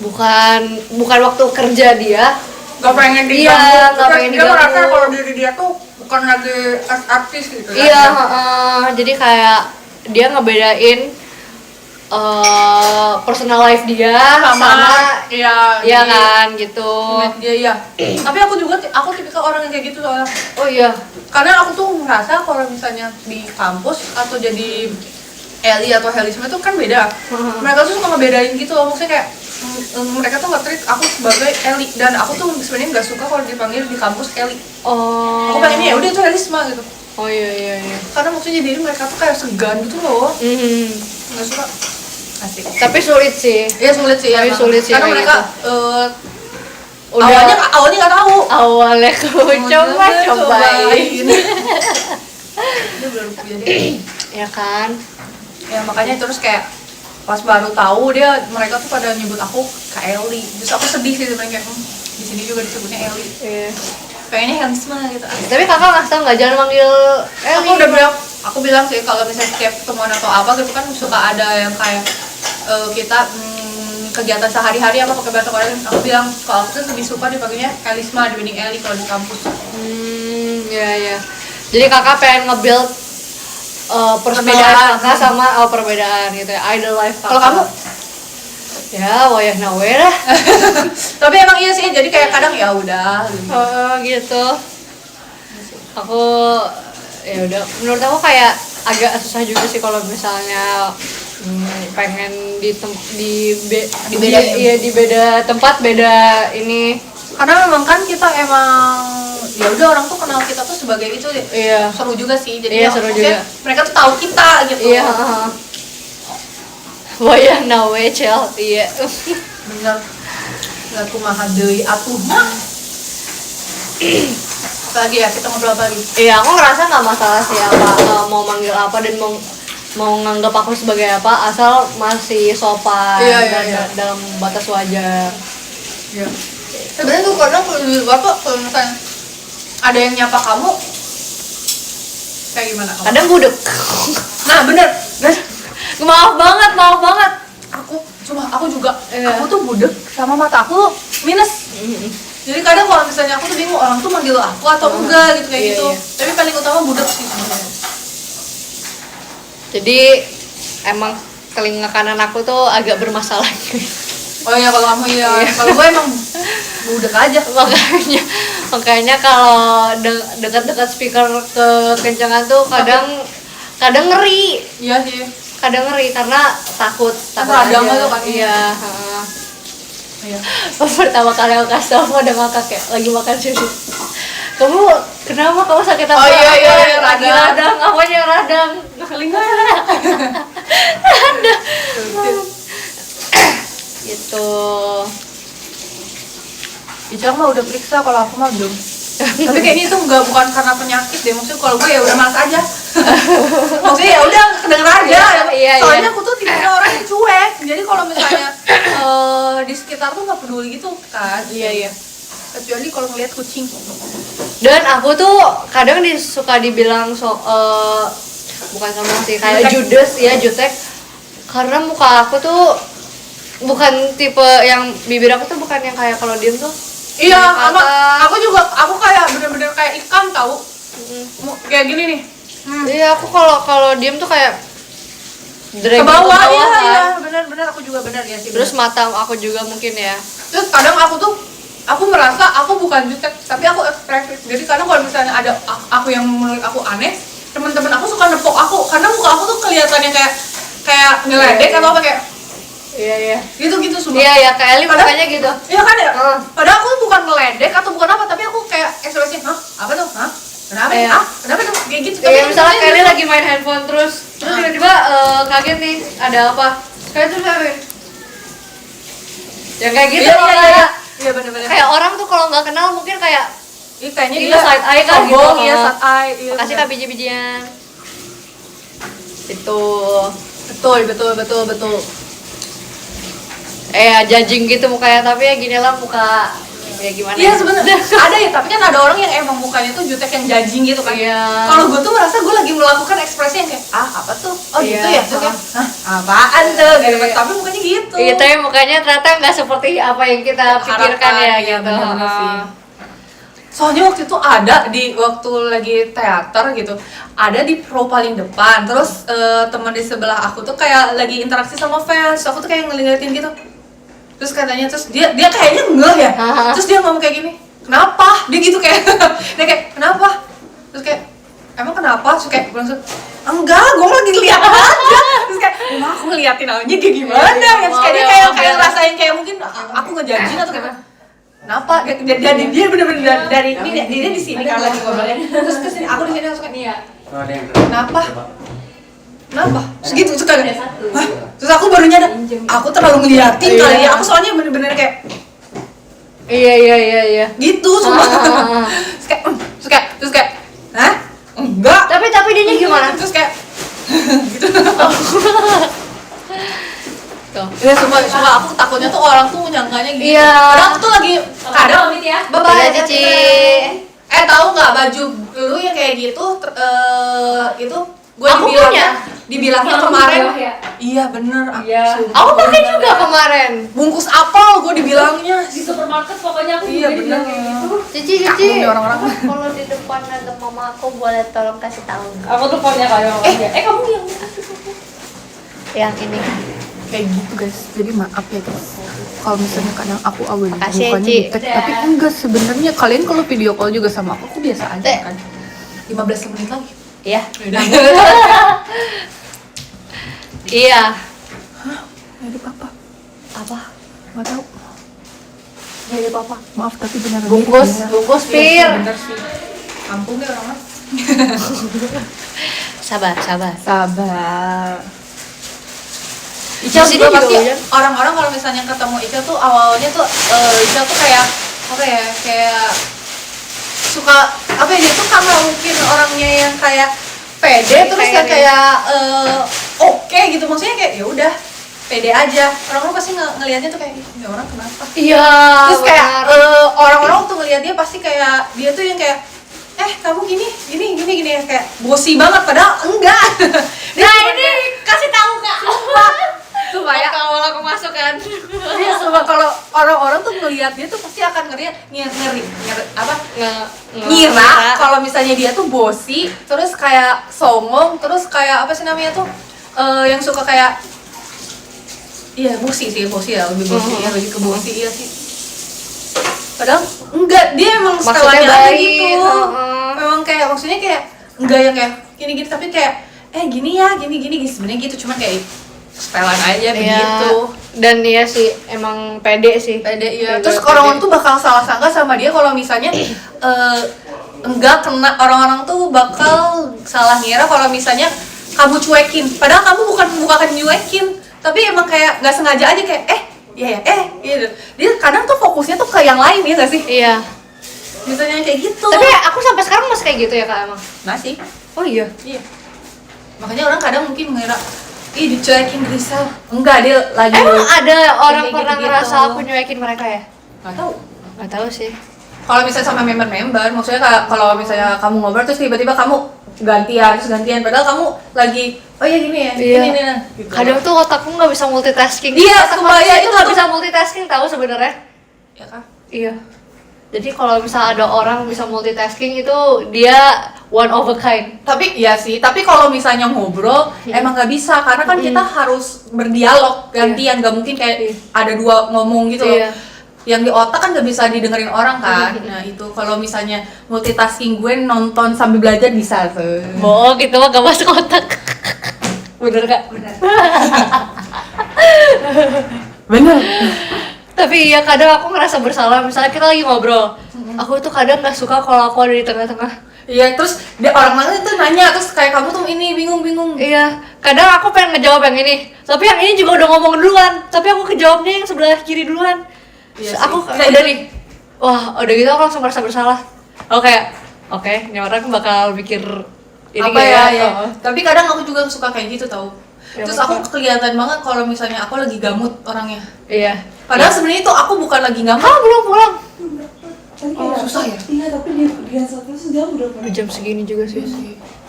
bukan waktu kerja dia, Gak pengen diganggu. Iya, nggak pengen Dia diganggu. merasa kalau diri dia tuh bukan lagi artis gitu ya. Iya, jadi kayak dia ngebedain personal life dia sama iya kan gitu. Iya. Tapi aku tipikal orang yang kayak gitu soalnya. Oh iya. Karena aku tuh ngerasa kalau misalnya di kampus atau jadi Ellie atau Helisme itu kan beda. Mereka tuh suka ngebedain gitu loh, maksudnya kayak mereka tuh nge-treat aku sebagai Ellie, dan aku tuh sebenarnya nggak suka kalau dipanggil di kampus Ellie. Oh. Aku pengennya ya udah itu Helisme gitu. Oh iya. Karena maksudnya jadi mereka tuh kayak segan gitu loh. Nggak suka. Asik. Tapi sulit sih. Iya sulit sih. Tapi emang. sulit sih Karena kayak mereka Udah awalnya nggak tahu. awalnya aku cobain. Dia belum jadi. Ya kan? Ya makanya terus kayak pas baru tahu mereka tuh pada nyebut aku Kak Ellie. Terus aku sedih sih sebenarnya, kayak di sini juga disebutnya Ellie. Iya. Pengennya Hansma gitu. Tapi kakak nggak tahu nggak, jangan manggil Ellie. Aku bilang sih kalau misalnya setiap ketemuan atau apa gitu kan suka ada yang kayak kita kegiatan sehari-hari apa pakai bahasa Korea. Aku bilang kalau aku tuh lebih suka dipanggilnya Elisma dibanding Ellie kalau di kampus. Iya. Jadi kakak pengen nge-build perbedaan Perbedaan. kakak sama perbedaan gitu ya, idol life kakak. Kalau kamu? Ya wayah nawe lah. Tapi emang iya sih, jadi kayak kadang ya udah Gitu. Aku ya udah, menurut aku kayak agak susah juga sih kalau misalnya pengen di beda tempat, beda ini. karena memang kan kita emang ya udah orang tuh kenal kita tuh sebagai itu. Iya. Seru juga sih, jadi Iya, seru juga. mereka tuh tahu kita gitu. Iya. Wayah nawe cel, iya. Bener. Nggak kumaha deui atuh mah. Apalagi ya, kita ngobrol apa lagi? Iya, aku ngerasa nggak masalah sih mau manggil apa dan mau nganggap aku sebagai apa, asal masih sopan dan dalam batas wajar. Iya. Sebenarnya tuh kadang kalau di luar tuh kalau misalnya ada yang nyapa kamu kayak gimana kamu? Kadang budek. Nah bener. Maaf banget. Aku juga. Iya. Aku tuh budek sama mata aku minus. Jadi kadang kalau misalnya aku tuh bingung orang tuh manggil aku atau enggak gitu kayak Iya, gitu. iya. Tapi paling utama budek sih sebenarnya. Jadi emang telinga kanan aku tuh agak bermasalah. Oh iya kalau kamu ya. Kalau gue emang budek aja. makanya kalau dekat-dekat speaker kekencangan tuh kadang ngeri. Iya sih. Kadang ngeri karena takut radang aja. tuh kan. Iya. Iya. Pertama kali aku kasih tau ada ngakak kayak lagi makan sushi. Kamu kenapa, kamu sakit apa? Oh iya, lagi radang. Apanya radang? Telinga. Gitu. Icang mah udah periksa, kalau aku mah belum. Tapi kayaknya itu bukan karena penyakit deh, maksudnya kalau gue ya udah malas aja. Maksudnya ya udah kedenger aja. Iya. Soalnya aku tuh tipikal orang yang cuek, jadi kalau misalnya di sekitar tuh nggak peduli gitu kan. Iya. Kecuali kalau ngeliat kucing. Dan aku tuh kadang suka dibilang bukan sama sih, kayak Jutek. judes ya, jutek. Karena muka aku tuh bukan tipe yang bibir aku tuh bukan yang kayak kalau diem tuh. Iya, Kata. aku kayak bener-bener kayak ikan tahu. Kayak gini nih. Iya, aku kalau diem tuh kayak Ke bawah, iya, kan. iya, benar-benar aku juga benar ya sih. Terus mata aku juga mungkin ya. Terus kadang aku merasa aku bukan jutek, tapi aku ekspresif. Jadi kadang kalau misalnya ada aku yang menurut aku aneh, teman-teman aku suka nepok aku karena muka aku tuh kelihatannya kayak ngeledek atau apa kayak Iya. gitu semua. Iya, Kak Eli mukanya gitu. Iya kan ya? Padahal aku bukan ngeledek atau bukan apa, tapi aku kayak ekspresi, "Hah? Apa tuh? Hah? Kenapa? Iya. Kenapa tuh?" Kayak gitu. Iya, misalnya Kak Eli lagi main handphone terus tiba-tiba kaget nih, ada apa? Kayak tuh yang kayak gitu Iya, iya benar-benar. kayak orang tuh kalau nggak kenal mungkin kayak Iya kayaknya itu dia side eye kan sombong, gitu. iya side eye. Iya, Makasih benar. Kak biji-bijian. Itu Betul. judging gitu mukanya, tapi ya gini lah muka ya gimana Iya ya. sebenarnya ada ya, tapi kan ada orang yang emang mukanya tuh jutek yang judging gitu kan. Iya. Kalau gue tuh merasa gue lagi melakukan ekspresi yang kayak apa tuh? Oh Iya. gitu ya. Terus kayak, apaan tuh? Gitu. Iya. Tapi mukanya gitu. Iya, tapi mukanya ternyata nggak seperti apa yang kita pikirkan ya Iya, gitu. bener-bener sih. Soalnya waktu itu ada waktu lagi teater gitu, ada di pro paling depan. Terus teman di sebelah aku tuh kayak lagi interaksi sama fans. Aku tuh kayak ngeliatin gitu. Terus katanya, terus dia kayaknya ngeh ya. Terus dia ngomong kayak gini, kenapa? Dia gitu kayak, dia kayak kenapa? Terus kayak, emang kenapa? Terus kayak langsung, enggak, gue lagi lihat aja. Terus kayak, emang aku ngeliatin aja kayak gimana? Terus kayak dia kayak ngerasain kayak mungkin aku ngejajin atau kayak kenapa? Jadi dia bener-bener dari ini dia di sini kan lagi ngobrolnya. Terus kesini aku di sini langsung kayak, kenapa? Terus gitu, terus kayak, hah? Terus aku baru nyadar, aku terlalu ngeliatin kali ya. Aku soalnya bener-bener kayak Iya. gitu semua. Terus kayak, hah? Enggak. Tapi dianya gimana? Terus kayak gitu. Tuh. Ya semua aku takutnya tuh orang tuh nyangkanya gitu. Iya. Padahal aku tuh lagi kadang pamit ya. bye-bye Iya, Cici. tahu nggak baju lu yang kayak gitu itu gue Aku dibilangnya Yang kemarin. bawah ya? Iya bener. Iya. Sumpah, Aku pakai bener. juga kemarin. Bungkus apel gue dibilangnya. Di supermarket pokoknya aku Iya, juga dibilang bener. kayak gitu. Cici. Cakep nih orang-orang. Kalau di depan ada mama aku boleh tolong kasih tahu nggak? Aku tuh punya kayak orang dia. Kamu yang Yang ini. Kayak gitu guys. Jadi maaf ya guys. Kalau misalnya kadang aku awal Makasih ya, mukanya Ci. jutek, tapi enggak sebenarnya kalian kalau video call juga sama aku biasa aja kan. 15 menit lagi. Iya. Iya. Jadi papa, Apa? nggak tahu. Jadi papa. Maaf tapi beneran. Bungkus Iya, pir. bener sih. Kampung deh orang-orang. Sabar. Sabar. Di Ica sini juga juga pasti hujan. orang-orang kalau misalnya ketemu Ica tuh awalnya tuh Ica tuh kayak apa ya, kayak suka apa ya, dia tuh karena mungkin orangnya yang kayak pede terus yang kayak oke gitu, maksudnya kayak ya udah pede aja, orang-orang pasti ngelihatnya tuh kayak ini orang kenapa. Iya. Terus kayak orang-orang tuh ngelihat dia pasti kayak dia tuh yang kayak kamu gini kayak bosi banget padahal enggak. Nah ini kasih tahu Kak. Supaya awal aku masuk kan. dia coba kalau orang-orang tuh ngelihat dia tuh pasti akan ngira kalau misalnya dia tuh bosi, terus kayak songong, terus kayak apa sih namanya tuh yang suka kayak bosi ya, lebih bosi ya, lebih ke bosi iya sih. Padahal enggak, dia emang Maksudnya setelahnya aja baik, gitu. Memang kayak maksudnya kayak enggak yang kayak gini tapi kayak gini sebenarnya gitu, cuman kayak setelan aja begitu. Dan dia sih emang pede sih. Pede iya. Pede, Terus pede. orang-orang tuh bakal salah sangka sama dia kalau misalnya enggak kena, orang-orang tuh bakal salah ngira kalau misalnya kamu cuekin. Padahal kamu bukan nyuekin, tapi emang kayak nggak sengaja aja kayak gitu. Dia kadang tuh fokusnya tuh ke yang lain ya nggak sih? Iya. Misalnya kayak gitu. Tapi aku sampai sekarang masih kayak gitu ya Kak emang. masih. Oh iya. Iya. Makanya orang kadang mungkin mengira dicuekin Grisel. Enggak, dia lagi Emang ada orang kayak pernah gitu-gitu. ngerasa aku nyuekin mereka ya? nggak tahu. Nggak tahu sih. Kalau misalnya sama member-member, maksudnya kalau misalnya kamu ngobrol terus tiba-tiba kamu gantian padahal kamu lagi oh ya gini ya Iya. ini nah gitu. Kadang tuh otakku nggak bisa multitasking. Iya, Otak sumpah, manusia iya, itu itu nggak tuh. bisa multitasking tahu sebenarnya. ya kan Iya. Jadi kalau misal ada orang bisa multitasking itu dia one of a kind. tapi ya sih tapi kalau misalnya ngobrol emang nggak bisa karena kan kita harus berdialog gantian nggak mungkin kayak Iya. ada dua ngomong gitu loh Iya. yang di otak kan nggak bisa didengerin orang kan nah itu kalau misalnya multitasking gue nonton sambil belajar bisa tuh Bohong gitu mah gak masuk otak. Bener gak? bener Tapi iya kadang aku ngerasa bersalah misalnya kita lagi ngobrol. Aku tuh kadang nggak suka kalau aku ada di tengah-tengah. iya terus dia orang lain tuh nanya terus kayak kamu tuh ini bingung Iya, kadang aku pengen ngejawab yang ini, tapi yang ini juga udah ngomong duluan, tapi aku kejawabnya yang sebelah kiri duluan. Iya Terus aku sih. Nah, udah itu- nih, wah udah gitu aku langsung merasa bersalah. Oke, ini orang bakal mikir ini apa kayak, ya, ya. Tapi kadang aku juga suka kayak gitu tau. Ya, Terus aku kelihatan banget kalau misalnya aku lagi gamut orangnya. Iya. Padahal sebenarnya itu aku bukan lagi gamut. Ah belum pulang. Oh, susah ya? Iya, tapi di satu sejam udah Udah jam segini juga sih.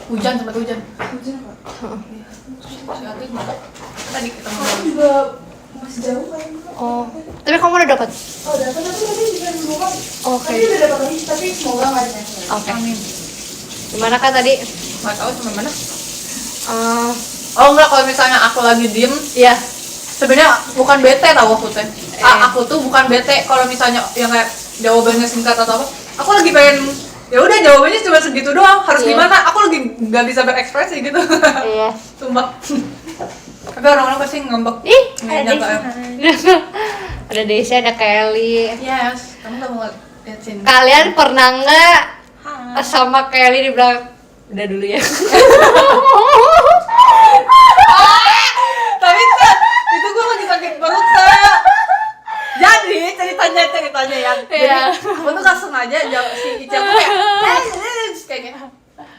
Hujan sempat hujan. hujan apa? Hati-hati, Mbak. Tadi kita Aku ngobrol. juga masih jauh kan. Oh, tapi kamu udah dapat? Oh, dapat tapi tadi juga dulu kan. Oke. Tapi udah dapat lagi, tapi semoga nggak ada cancel. Oke. Gimana kak tadi? Nggak tahu sampai mana. Eh, Oh enggak, kalau misalnya aku lagi diem, Iya. sebenarnya bukan bete tau aku teh. Aku tuh bukan bete kalau misalnya yang kayak jawabannya singkat atau apa. Aku lagi pengen ya udah jawabannya cuma segitu doang. Harus Iya. gimana? Aku lagi nggak bisa berekspresi gitu. Iya. Sumpah. Tapi orang-orang pasti ngambek. Ih, Nggak ada nyangka ya. Desi. Ada Desi, ada Kelly. Yes, kamu nggak mau lihat sini. Kalian pernah nggak sama Kelly dibilang udah dulu ya? Tapi itu gue lagi sakit perut saya. Jadi ceritanya ya. Iya. Jadi aku tuh gak sengaja si Icel tuh kayak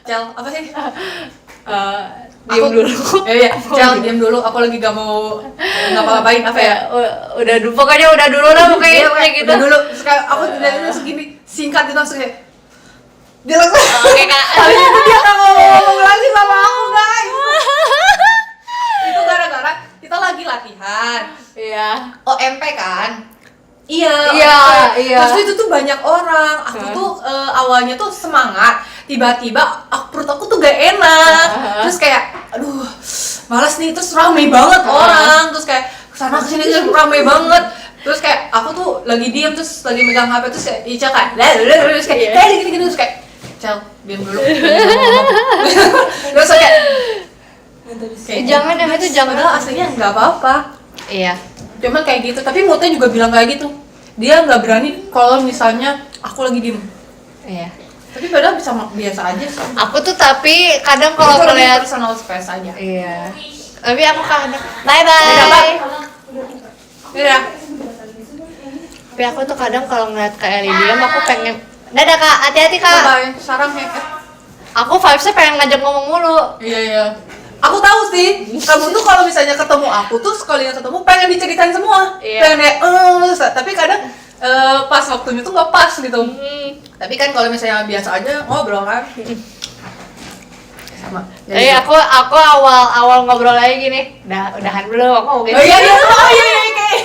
Cel apa sih? Diem dulu. Iya, Cel diem dulu. Aku lagi gak mau ngapa-ngapain apa ya? Udah dulu, pokoknya udah dulu lah pokoknya Iya, kayak gitu. udah dulu. Terus kayak aku dari segini singkat gitu langsung kayak dia langsung. Oke kak. Habis itu dia gak mau ngomong lagi sama aku guys. Itu gara-gara kita lagi latihan. Iya. OMP kan? Iya, Iya, OMP. iya. Terus itu tuh banyak orang. Aku tuh awalnya tuh semangat. Tiba-tiba perut aku tuh gak enak. Terus kayak, aduh, malas nih. Terus rame banget orang. Terus kayak kesana kesini tuh rame banget. Terus kayak aku tuh lagi diem terus lagi megang HP terus kayak Ica kayak, terus kayak, gini-gini terus kayak, Cel, diem dulu. Terus kayak, Jangan yang itu jangan. padahal aslinya nggak apa-apa. Iya. Cuman kayak gitu, tapi Mute juga bilang kayak gitu. Dia nggak berani kalau misalnya aku lagi diem. Iya. Tapi padahal bisa biasa aja sih. Aku tuh tapi kadang kalau Itu lebih ngeliat personal space aja. iya. Tapi aku kadang bye bye. Iya. Tapi aku tuh kadang kalau ngeliat Kak Eli diam aku pengen dadah kak, hati-hati kak. Bye. Sarang ya. Aku vibesnya pengen ngajak ngomong mulu. Iya. Aku tahu sih, kamu tuh kalau misalnya ketemu aku tuh sekalinya ketemu pengen diceritain semua. Iya. Pengen kayak, tapi kadang pas waktunya tuh nggak pas gitu. Tapi kan kalau misalnya biasa aja ngobrol kan. Sama. Jadi aku awal ngobrol lagi gini, udahan belum aku mau Oh iya kayak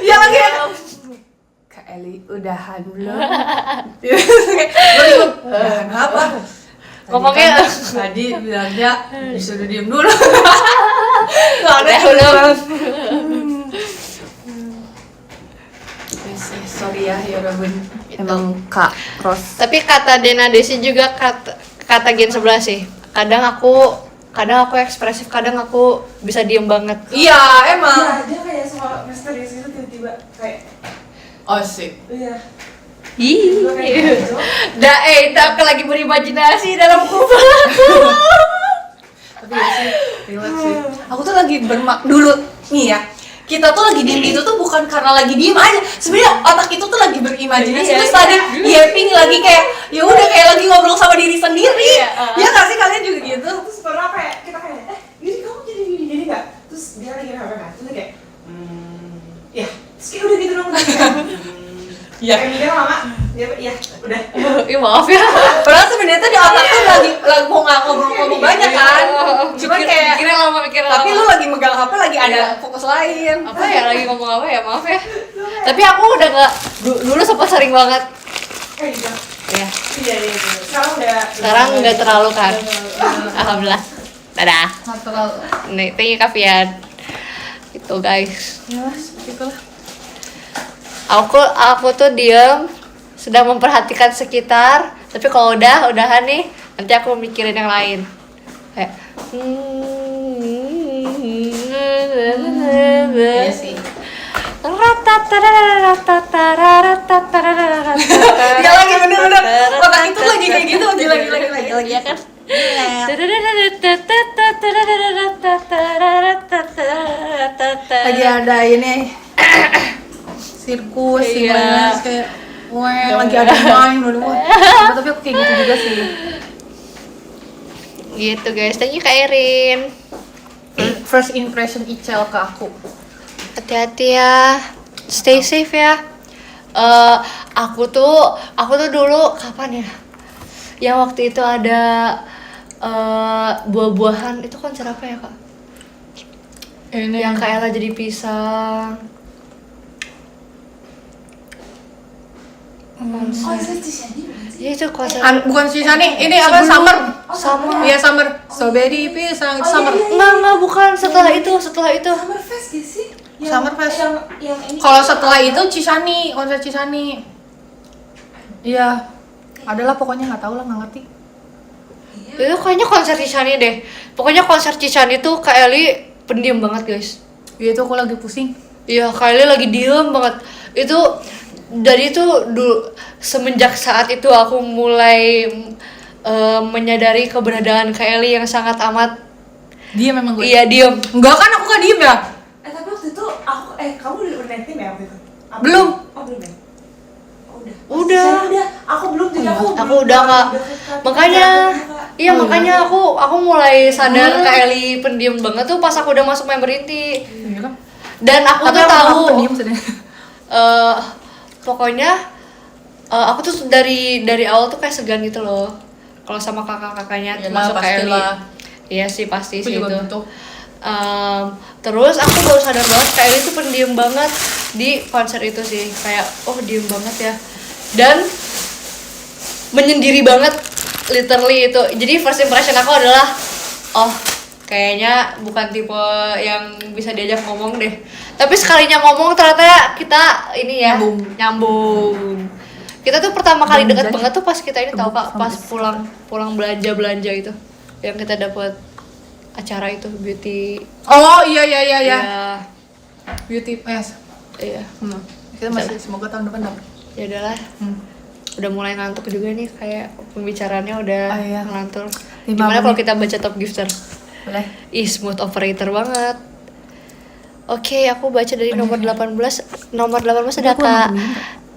ya lagi Kak Eli udahan belum? Udahan apa? Ngomongnya Tadi bilangnya disuruh diem dulu. udah belum. Sorry ya Bun. Emang Kak Ros. Tapi kata Dena Desi juga kata Gen 11 sih. Kadang aku ekspresif, kadang aku bisa diem banget. Iya emang. Nah, dia kayak suka misterius gitu tiba-tiba kayak Oh sih. iya. Ih, Tiba kayak gitu. aku lagi berimajinasi dalam kepala. Tapi ya sih, relax sih. Aku tuh lagi dulu nih ya. Kita tuh lagi diem itu tuh bukan karena lagi diem aja. Sebenarnya otak itu tuh lagi berimajinasi Iya, terus tadi yapping lagi kayak ya udah kayak lagi ngobrol sama diri sendiri. Iya, Ya nggak sih kalian juga gitu? Terus pernah kayak kita kayak gini kamu jadi nggak? Terus dia lagi HP kan, terus dia kayak ya, terus kayak udah gitu dong. Iya. Mikir lama. Iya, udah. Ih maaf ya. Padahal sebenarnya tuh di otak tuh lagi mau ngomong banyak kan. Cuman kayak mikirnya lama. tapi lu lagi megang HP lagi ada fokus lain. Apa ya lagi ngomong apa ya, maaf ya. Tapi aku udah nggak dulu sempat sering banget. Iya. Ya. Iya. Sekarang Sekarang nggak terlalu kan. Alhamdulillah. Dadah. Nggak terlalu. Nih, thank you Kavian. Itu guys. Ya, begitulah. Aku tuh diam, sedang memperhatikan sekitar. Tapi kalau udahan nih, nanti aku mikirin yang lain. Kayak Iya sih. Ya lagi bener-bener otak itu lagi kayak gitu lagi ya kan? lagi ada ini sirkus Iya. kayak wah lagi ada main dulu tapi aku kayak gitu juga sih. Gitu guys, thank you Kak Erin. First impression Icel ke aku. Hati-hati ya, stay safe ya. Aku tuh dulu kapan ya? Yang waktu itu ada buah-buahan, itu konser apa ya kak? Ini Yang Kak Ella jadi pisang. Konser. Ya itu konser. bukan si Sani, ini apa Sebelum- Summer? Summer. Iya Summer. Strawberry pisang itu Summer. Enggak, bukan setelah itu. Summer Fest gak sih? Summer Fest. Yang ini. Kalau setelah itu Cisani, konser Cisani. Iya. Adalah pokoknya nggak tahu lah, nggak ngerti. Itu kayaknya konser Cisani deh. Pokoknya konser Cisani tuh Kak Eli pendiam banget guys. Iya itu aku lagi pusing. Iya, Kak Eli lagi diem banget. Itu dari itu dulu semenjak saat itu aku mulai menyadari keberadaan Kak Eli yang sangat amat. Dia memang gue. Iya, diem. Enggak kan aku nggak diem ya? Tapi waktu itu aku kamu udah netting ya waktu itu? Belum. Oh belum ya? Oh, Udah. Udah. Aku belum jadi aku Udah nggak. Makanya, iya makanya aku mulai sadar Kak Eli pendiam banget tuh pas aku udah masuk member inti. Iya kan? Dan aku tuh aku tahu. pendiam sebenarnya. Pokoknya aku tuh dari awal tuh kayak segan gitu loh kalau sama kakak-kakaknya Yalah, termasuk Kak Eli. pastilah. Iya sih pasti Aku sih juga itu. gitu. Terus aku baru sadar banget Kak Eli tuh pendiam banget di konser itu sih, kayak oh diem banget ya, dan menyendiri banget literally itu. Jadi first impression aku adalah oh kayaknya bukan tipe yang bisa diajak ngomong deh. Tapi sekalinya ngomong ternyata kita ini ya nyambung. Kita tuh pertama kali deket banget tuh pas kita ini tahu kak, pas pulang belanja itu, yang kita dapat acara itu beauty. Oh iya. Ya, Beauty Pass. iya. Kita masih semoga tahun depan dapat. Ya udahlah. Udah mulai ngantuk juga nih, kayak pembicaraannya udah Oh, iya. ngelantur. 5 Gimana kalau menit. kita baca top gifter? Boleh. Ih, smooth operator banget. Oke, aku baca dari nomor 18. Nomor 18 ada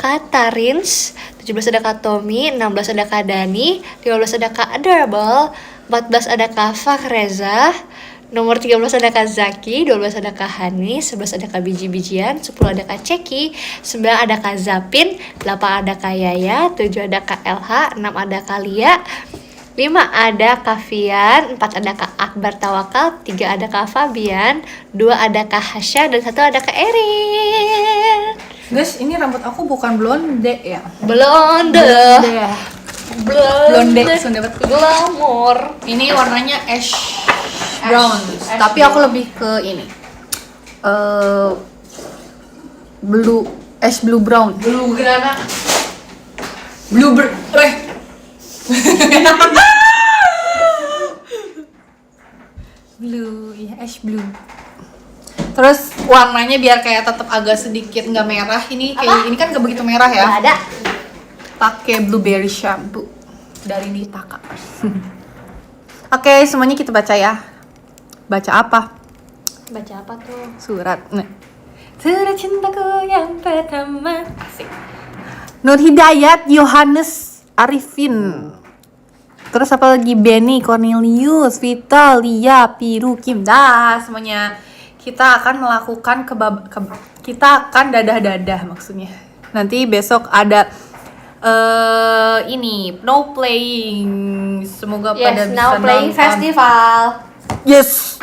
Kak Tarins, 17 ada Kak Tommy, 16 ada Kak Dani, 15 ada Kak Adorable, 14 ada Kak Fakreza, nomor 13 ada Kak Zaki, 12 ada Kak Hani, 11 ada Kak Biji-bijian, 10 ada Kak Ceki, 9 ada Kak Zapin, 8 ada Kak Yaya, 7 ada Kak LH, 6 ada Kak Lia, 5 ada Kak Fian, 4 ada Kak Akbar Tawakal, 3 ada Kak Fabian, 2 ada Kak Hasya, dan 1 ada Kak Erin. Guys, ini rambut aku bukan blonde ya. Blonde. ya. Blonde. Sunda banget. Glamour. Ini warnanya ash brown, tapi aku lebih ke ini. Blue ash blue brown. Blue grana. Blue, ya ash blue. Terus warnanya biar kayak tetap agak sedikit nggak merah. Ini kayak ini kan nggak begitu merah ya. Nggak ada. Pakai blueberry shampoo dari Nitaka. Oke, semuanya kita baca ya. Baca apa? Baca apa tuh? Surat. Nih. Surat cintaku yang pertama. Asik. Nur Hidayat, Yohanes Arifin. Terus apa lagi? Benny, Cornelius, Vita, Lia, Piru, Kim. Dah, semuanya. Kita akan melakukan kita akan dadah-dadah maksudnya. Nanti besok ada ini no playing. Semoga pada Yes, bisa now playing nonton. festival. Yes.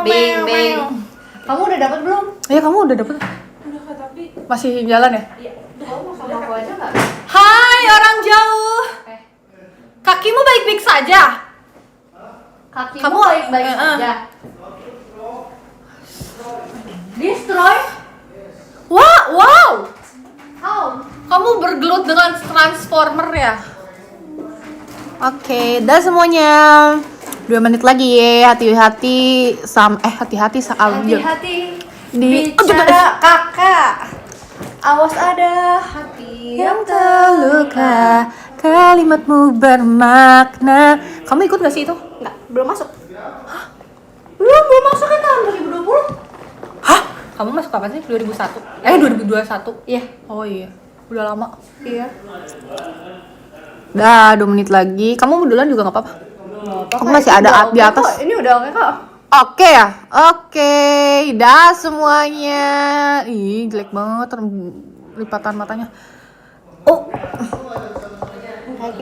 Bing bing. Kamu udah dapat belum? Ya kamu udah dapet? Udah Kak, tapi Masih jalan ya? Kamu sama aku aja nggak? Hai orang jauh. Kakimu baik-baik saja. Kakimu Kamu baik-baik saja. Destroy? Wow. How? Kamu bergelut dengan transformer ya? Oke, dah semuanya. 2 menit lagi ya, hati-hati hati-hati Hati-hati. di Bicara kakak. Awas ada hati yang terluka, kalimatmu bermakna. Kamu ikut gak sih itu? Enggak, belum masuk. Belum masuk kan tahun 2020. Hah? Kamu masuk kapan sih? 2001? 2021? Iya. Oh iya, udah lama. Iya. Dah 2 menit lagi. Kamu duluan juga gak apa-apa. Kamu masih ada di atas. Ini udah oke kok. Oke ya? Oke, dah semuanya. Ih, jelek banget lipatan matanya. Oh,